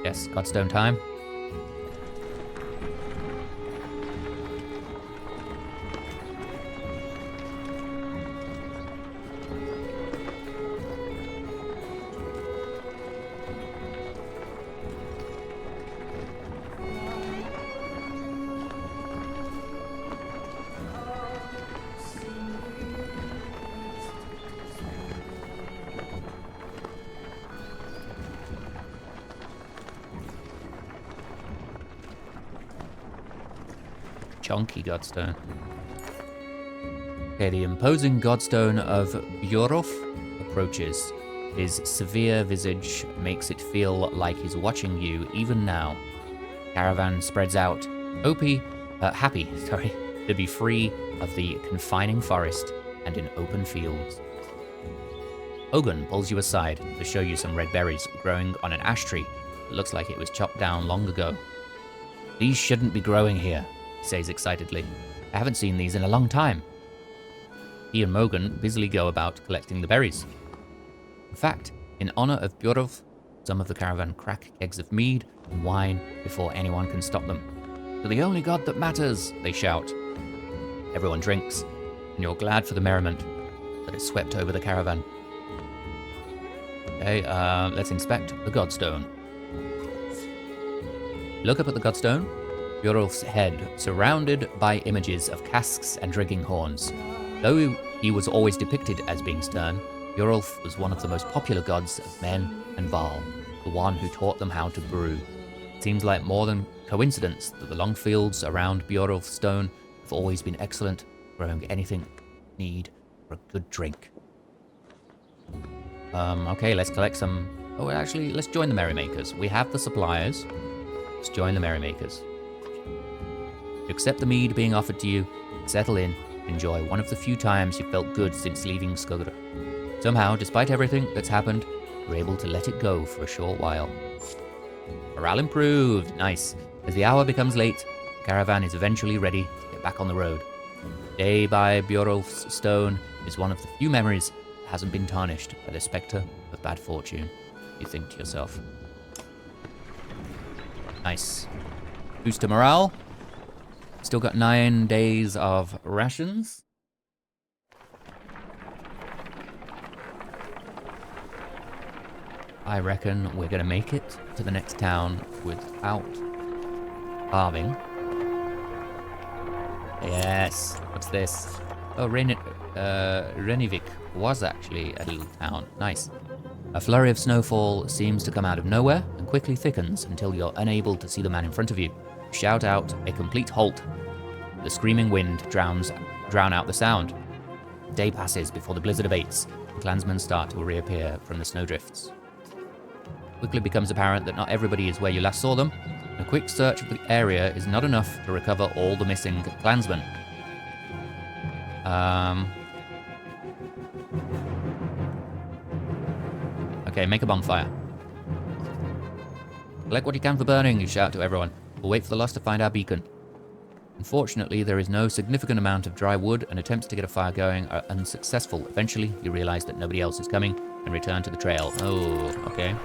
Yes, Godstone time. Chunky godstone. Okay, the imposing godstone of Bjorolf approaches. His severe visage makes it feel like he's watching you even now. Caravan spreads out, happy to be free of the confining forest and in open fields. Ogun pulls you aside to show you some red berries growing on an ash tree that looks like it was chopped down long ago. These shouldn't be growing here, he says excitedly. I haven't seen these in a long time. He and Mogan busily go about collecting the berries. In fact, in honor of Bjorolf, some of the caravan crack kegs of mead and wine before anyone can stop them. To the only god that matters, they shout. Everyone drinks, and you're glad for the merriment that has swept over the caravan. Okay, let's inspect the godstone. Look up at the godstone. Bjorulf's head, surrounded by images of casks and drinking horns. Though he was always depicted as being stern, Bjorulf was one of the most popular gods of men and Varl, the one who taught them how to brew. It seems like more than coincidence that the long fields around Bjorulf's stone have always been excellent, growing anything need for a good drink. Okay, let's collect some... Oh, actually, let's join the Merrymakers. We have the suppliers. Let's join the Merrymakers. You accept the mead being offered to you, settle in, enjoy one of the few times you felt good since leaving Skugr. Somehow, despite everything that's happened, you're able to let it go for a short while. Morale improved, nice. As the hour becomes late, the caravan is eventually ready to get back on the road. Day by Bjorulf's stone is one of the few memories that hasn't been tarnished by the spectre of bad fortune, you think to yourself. Nice. Boost to morale. Still got 9 days of rations. I reckon we're going to make it to the next town without starving. Yes. What's this? Oh, Renivik was actually a little town. Nice. A flurry of snowfall seems to come out of nowhere and quickly thickens until you're unable to see the man in front of you. Shout out a complete halt. The screaming wind drown out the sound. Day passes before the blizzard abates, and clansmen start to reappear from the snowdrifts. Quickly becomes apparent that not everybody is where you last saw them. A quick search of the area is not enough to recover all the missing clansmen. Okay, make a bonfire. Collect what you can for burning, you shout to everyone. We'll wait for the lost to find our beacon. Unfortunately, there is no significant amount of dry wood, and attempts to get a fire going are unsuccessful. Eventually, you realize that nobody else is coming and return to the trail. Oh, okay.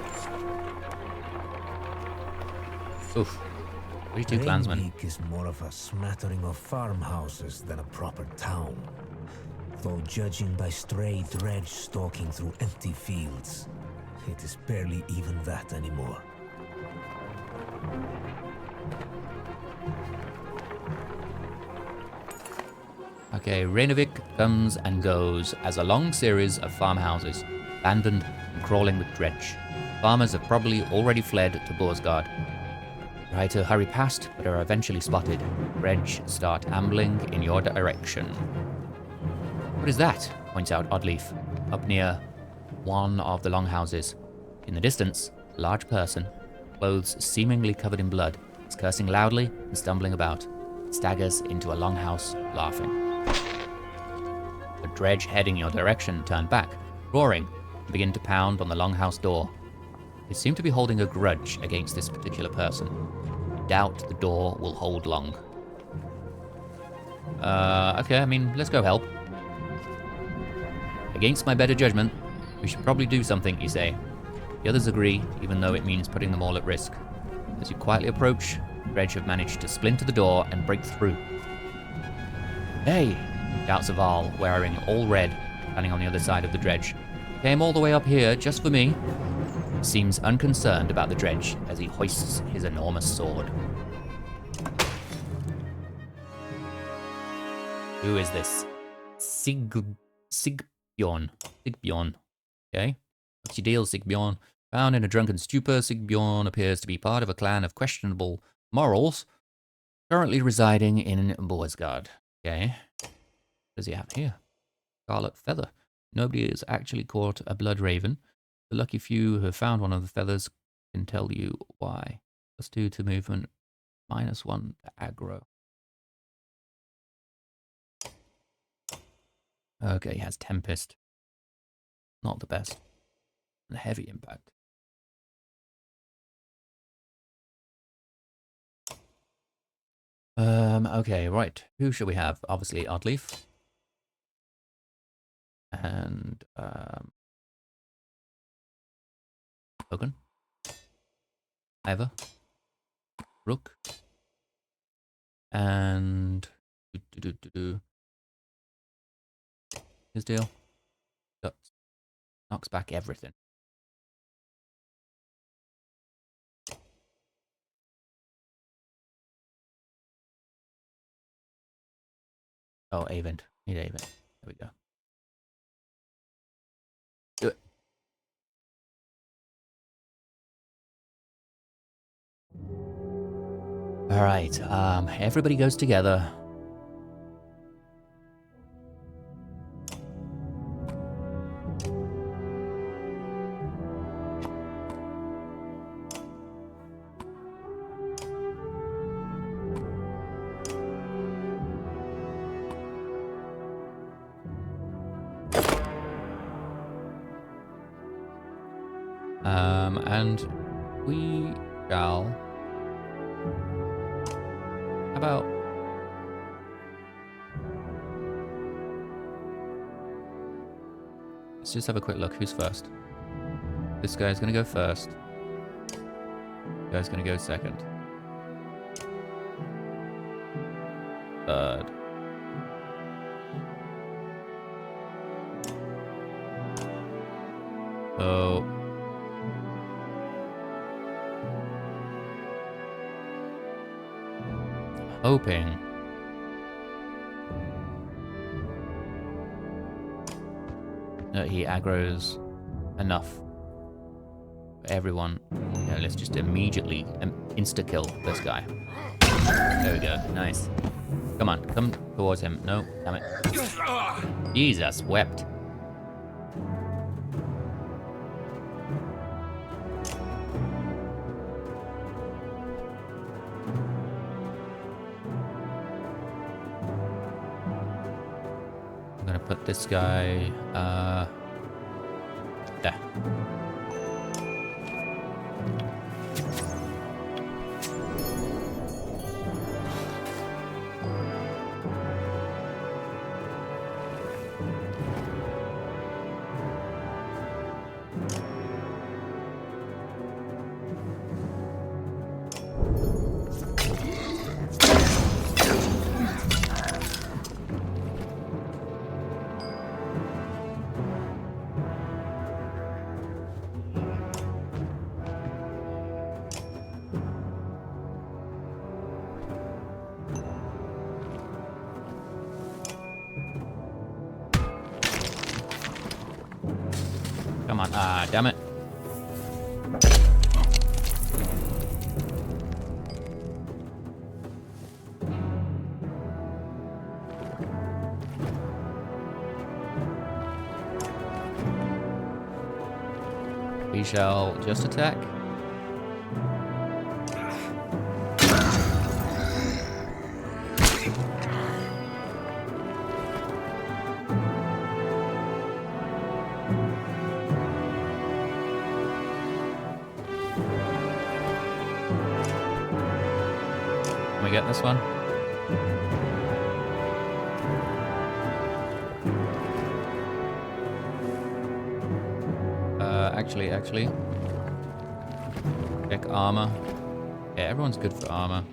Oof. 32 clansmen. Renwick is more of a smattering of farmhouses than a proper town. Though judging by stray dredge stalking through empty fields, it is barely even that anymore. Okay, Renivik comes and goes as a long series of farmhouses, abandoned and crawling with dredge. Farmers have probably already fled to Boersgard. Try to hurry past, but are eventually spotted. Dredge start ambling in your direction. What is that? Points out Oddleif, up near one of the longhouses. In the distance, a large person, clothes seemingly covered in blood, is cursing loudly and stumbling about. It staggers into a longhouse, laughing. The dredge heading your direction turn back, roaring, and begin to pound on the longhouse door. They seem to be holding a grudge against this particular person. I doubt the door will hold long. Okay, I mean, let's go help. Against my better judgment, we should probably do something, you say. The others agree, even though it means putting them all at risk. As you quietly approach, the dredge have managed to splint the door and break through. Hey, shouts Varl, wearing all red, standing on the other side of the dredge. Came all the way up here just for me. Seems unconcerned about the dredge as he hoists his enormous sword. Who is this? Sigbjorn. Sigbjorn. Okay. What's your deal, Sigbjorn? Found in a drunken stupor, Sigbjorn appears to be part of a clan of questionable morals, currently residing in Boersgard. Okay. What does he have here? Scarlet feather. Nobody has actually caught a blood raven. The lucky few who have found one of the feathers can tell you why. +2 to movement, -1 to aggro. Okay, he has Tempest. Not the best. And heavy impact. Okay, right. Who should we have? Obviously, Oddleif. And, Logan. Ivor. Rook. And... His deal. Guts. Knocks back everything. Oh, Avent. Need Avent. There we go. Do it. Alright, everybody goes together. And we shall... How about... Let's just have a quick look. Who's first? This guy's gonna go first. This guy's gonna go second. Third. So... hoping that he aggroes enough for everyone. Yeah, let's just immediately insta-kill this guy. There we go. Nice. Come on, come towards him. No, damn it. Jesus wept. Put this guy, there. Come on. Ah, damn it. We shall just attack. Can we get this one? Actually. Check armor. Yeah, everyone's good for armor.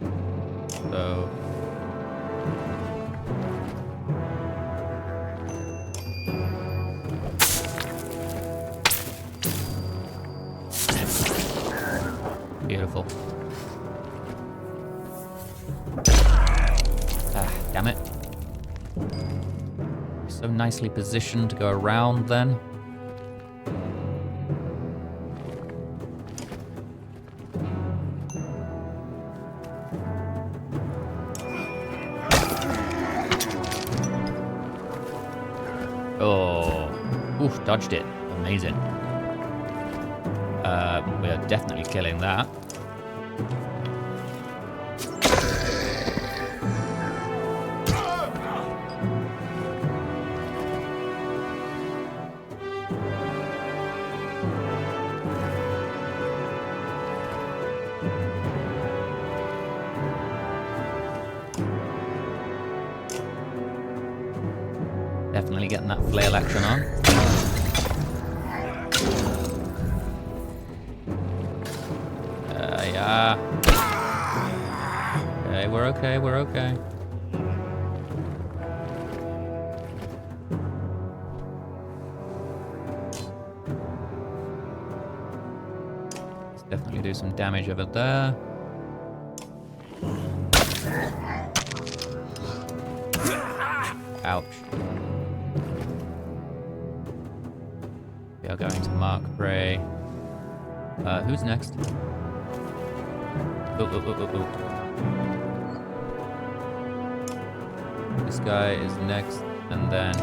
So... beautiful. Ah, damn it. So nicely positioned to go around then. Oh, oof, dodged it. Amazing. We are definitely killing that. Definitely getting that flail action on. Yeah. Okay, we're okay, we're okay. Let's definitely do some damage over there. Ouch. We are going to mark prey. Who's next? Oh. This guy is next, and then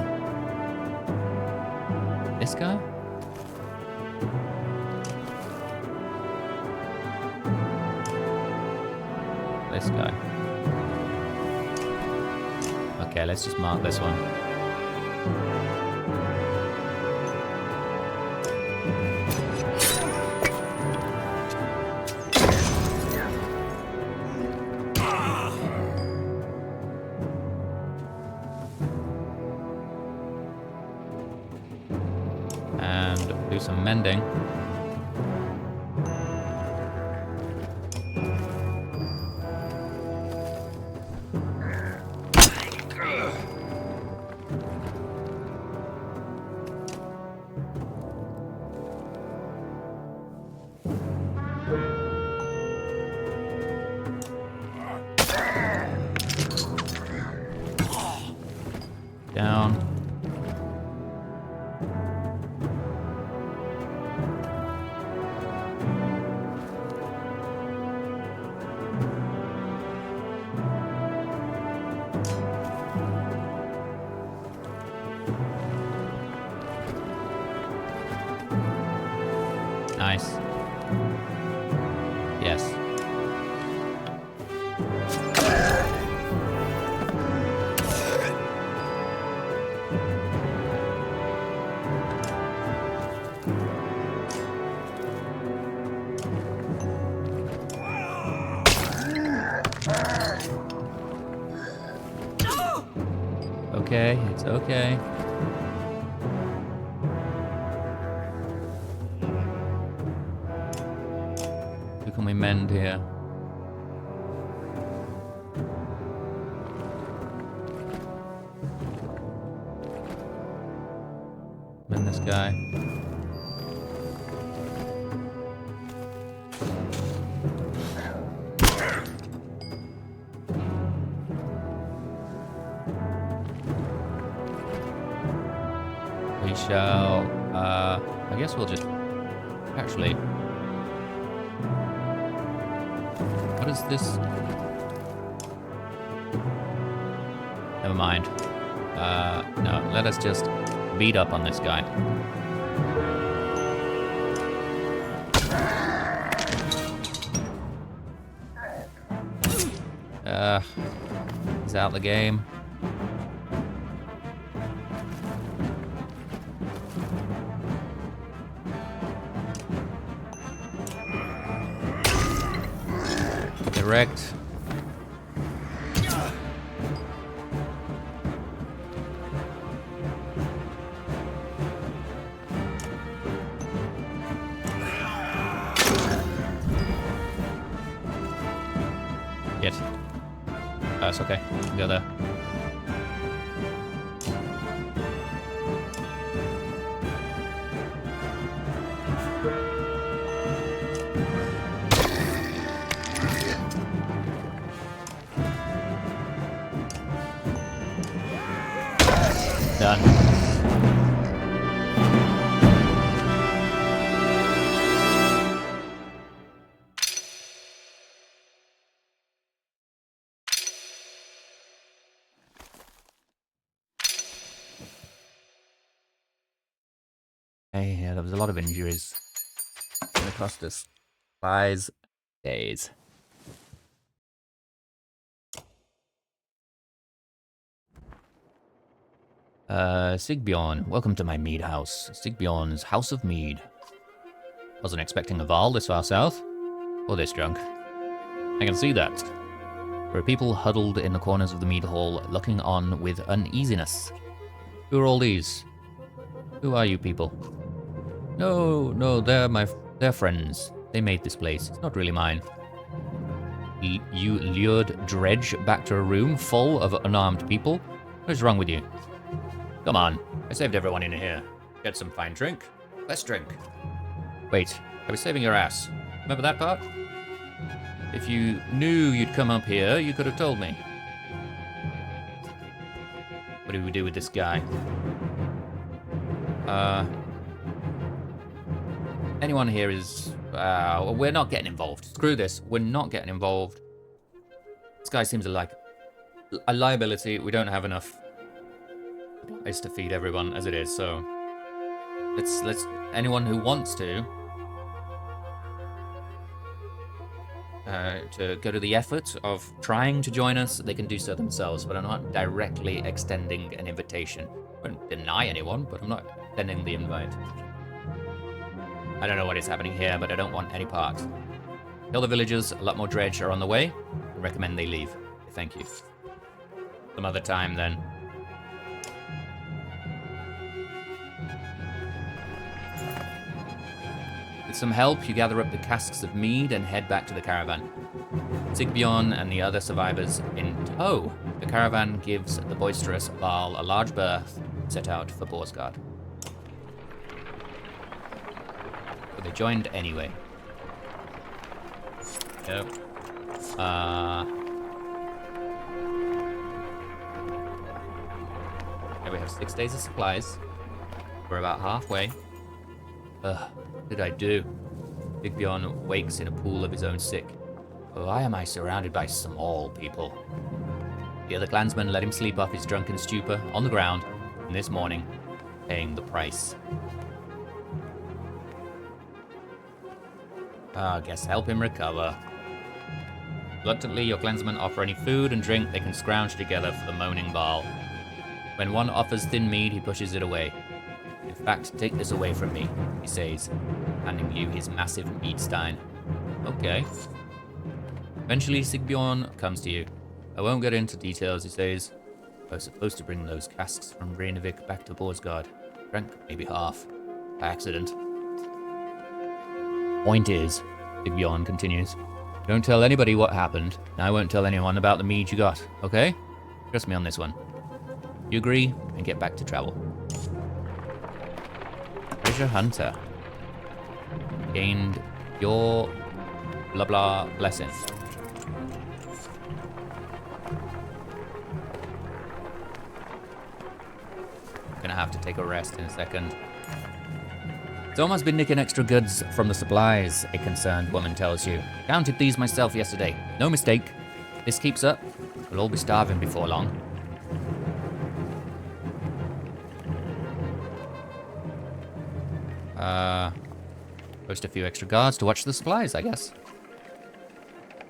this guy? This guy. Okay, let's just mark this one. And do some mending. Down. Nice. Yes. Okay, it's okay. Who can we mend here? Mend this guy. We shall, I guess we'll just, actually, what is this? Never mind. No, let us just beat up on this guy. He's out of the game. Direct. Yet. That's okay. Go there. Done. Hey, yeah, there was a lot of injuries. Gonna cost us 5 days. Sigbjorn, welcome to my mead house. Sigbjorn's House of Mead. Wasn't expecting a Varl this far south. Or this drunk. I can see that. There are people huddled in the corners of the mead hall, looking on with uneasiness. Who are all these? Who are you people? No, they're friends. They made this place. It's not really mine. You lured Dredge back to a room full of unarmed people? What's wrong with you? Come on, I saved everyone in here. Get some fine drink. Let's drink. Wait, I was saving your ass. Remember that part? If you knew you'd come up here, you could have told me. What do we do with this guy? Anyone here is... we're not getting involved. Screw this. We're not getting involved. This guy seems like a liability. We don't have enough place to feed everyone as it is, so... Let's anyone who wants to go to the effort of trying to join us, they can do so themselves, but I'm not directly extending an invitation. I won't deny anyone, but I'm not extending the invite. I don't know what is happening here, but I don't want any part. Kill the villagers, a lot more dredge are on the way. I recommend they leave. Thank you. Some other time then. With some help, you gather up the casks of mead and head back to the caravan. Sigbjorn and the other survivors in tow. The caravan gives the boisterous Varl a large berth, set out for Boersgard. But they joined anyway. Yep. Okay, we have 6 days of supplies. We're about halfway. What did I do? Sigbjorn wakes in a pool of his own sick. Why am I surrounded by small people? The other clansmen let him sleep off his drunken stupor on the ground, and this morning, paying the price. I guess help him recover. Reluctantly, your clansmen offer any food and drink they can scrounge together for the moaning Varl. When one offers thin mead, he pushes it away. In fact, take this away from me, he says, handing you his massive mead stein. Okay. Eventually, Sigbjorn comes to you. I won't get into details, he says. I was supposed to bring those casks from Reinevik back to Boersgard. Drank maybe half. By accident. Point is, Sigbjorn continues, don't tell anybody what happened, and I won't tell anyone about the mead you got, okay? Trust me on this one. You agree, and get back to travel. Treasure Hunter. Gained your blah blah blessing. Gonna have to take a rest in a second. Someone's been nicking extra goods from the supplies, a concerned woman tells you. Counted these myself yesterday. No mistake. If this keeps up, we'll all be starving before long. Post a few extra guards to watch the supplies, I guess.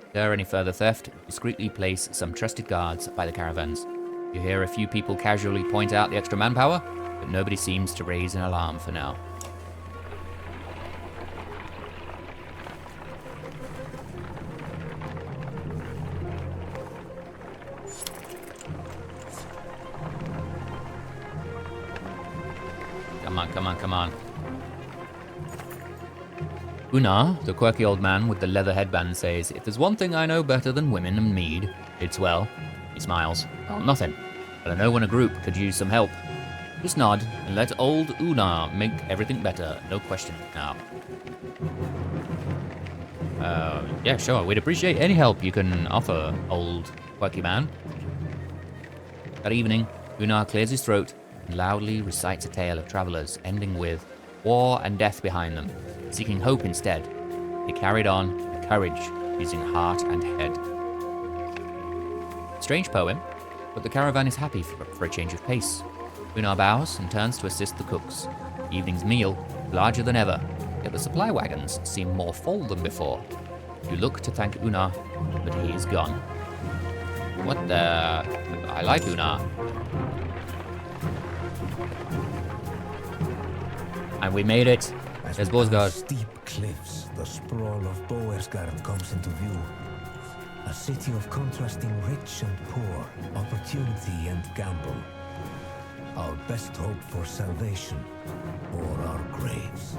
If there any further theft, discreetly place some trusted guards by the caravans. You hear a few people casually point out the extra manpower, but nobody seems to raise an alarm for now. Come on. Una, the quirky old man with the leather headband, says, if there's one thing I know better than women and mead, it's, well, he smiles. Oh, nothing. But I know when a group could use some help. Just nod and let old Una make everything better, no question now. Yeah, sure, we'd appreciate any help you can offer, old quirky man. That evening, Una clears his throat and loudly recites a tale of travelers, ending with war and death behind them. Seeking hope instead, they carried on with courage, using heart and head. Strange poem, but the caravan is happy for a change of pace. Una bows and turns to assist the cooks. The evening's meal, larger than ever, yet the supply wagons seem more full than before. You look to thank Una, but he is gone. What the... I like Una. And we made it. There's Boersgard. Steep cliffs, the sprawl of Boersgard comes into view. A city of contrasting rich and poor, opportunity and gamble. Our best hope for salvation, or our graves.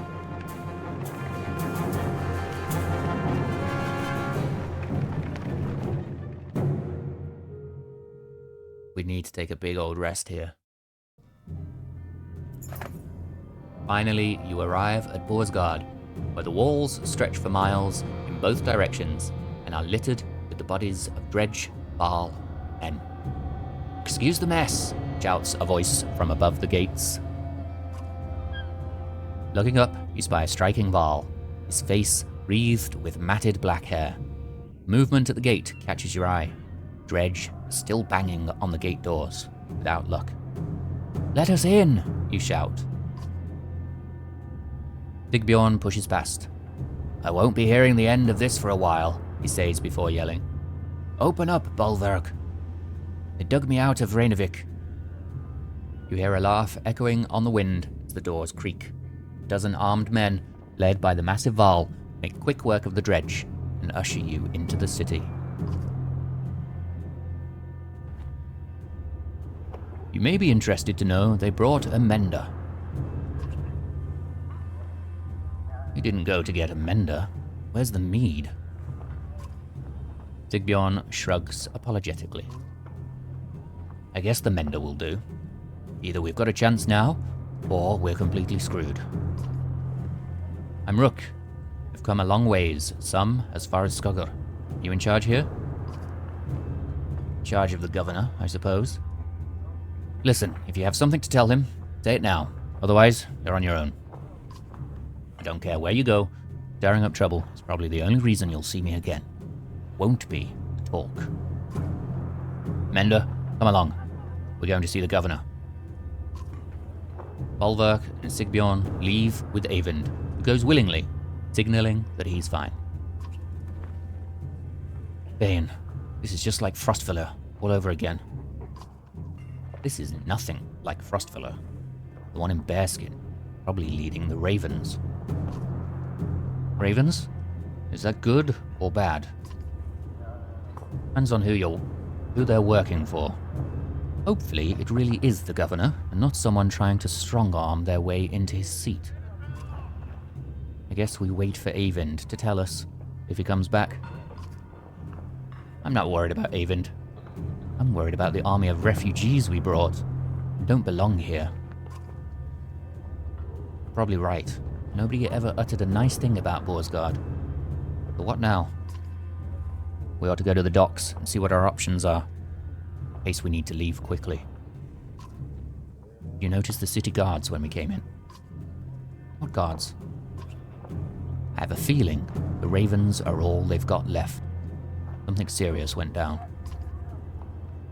We need to take a big old rest here. Finally, you arrive at Boersgard, where the walls stretch for miles in both directions and are littered with the bodies of Dredge, Varl, and... Excuse the mess, shouts a voice from above the gates. Looking up, you spy a striking Varl, his face wreathed with matted black hair. Movement at the gate catches your eye. Dredge is still banging on the gate doors, without luck. "Let us in!" you shout. Sigbjorn pushes past. "I won't be hearing the end of this for a while," he says before yelling. "Open up, Bolverk. They dug me out of Reynevik." You hear a laugh echoing on the wind as the doors creak. A dozen armed men, led by the massive Varl, make quick work of the dredge and usher you into the city. You may be interested to know they brought a mender. You didn't go to get a mender. Where's the mead? Sigbjorn shrugs apologetically. "I guess the mender will do. Either we've got a chance now, or we're completely screwed." "I'm Rook. I've come a long ways, some as far as Saga. You in charge here?" "In charge of the governor, I suppose." "Listen, if you have something to tell him, say it now. Otherwise, you're on your own. I don't care where you go. Stirring up trouble is probably the only reason you'll see me again. Won't be talk. Mender, come along. We're going to see the governor." Bolverk and Sigbjorn leave with Eyvind, who goes willingly, signaling that he's fine. "Bane, this is just like Frostfiller all over again." "This is nothing like Frostfiller. The one in bearskin, probably leading the ravens." "Ravens? Is that good or bad?" "Depends on who they're working for. Hopefully it really is the governor, and not someone trying to strong-arm their way into his seat. I guess we wait for Eyvind to tell us if he comes back." "I'm not worried about Eyvind. I'm worried about the army of refugees we brought, who don't belong here." "Probably right. Nobody ever uttered a nice thing about Boersgard. But what now? We ought to go to the docks and see what our options are, in case we need to leave quickly." "You noticed the city guards when we came in?" "What guards?" "I have a feeling the ravens are all they've got left. Something serious went down.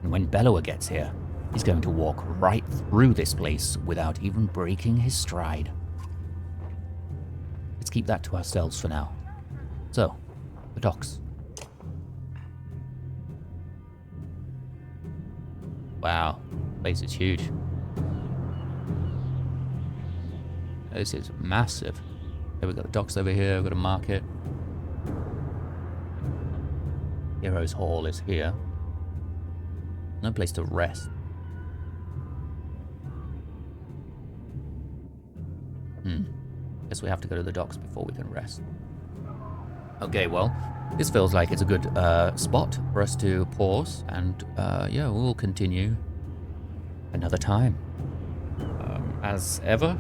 And when Bellower gets here, he's going to walk right through this place without even breaking his stride. Let's keep that to ourselves for now. So, the docks." Wow, place is huge. This is massive. Okay, we've got the docks over here, we've got a market. Heroes Hall is here. No place to rest. Guess we have to go to the docks before we can rest. Okay, well, this feels like it's a good spot for us to pause, and yeah, we'll continue another time. As ever,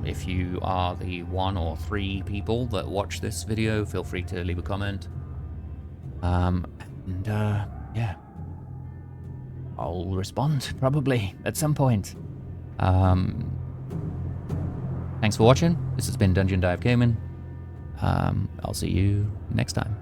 if you are the 1 or 3 people that watch this video, feel free to leave a comment. Yeah, I'll respond probably at some point. Thanks for watching. This has been Dungeon Dive Gaming. I'll see you next time.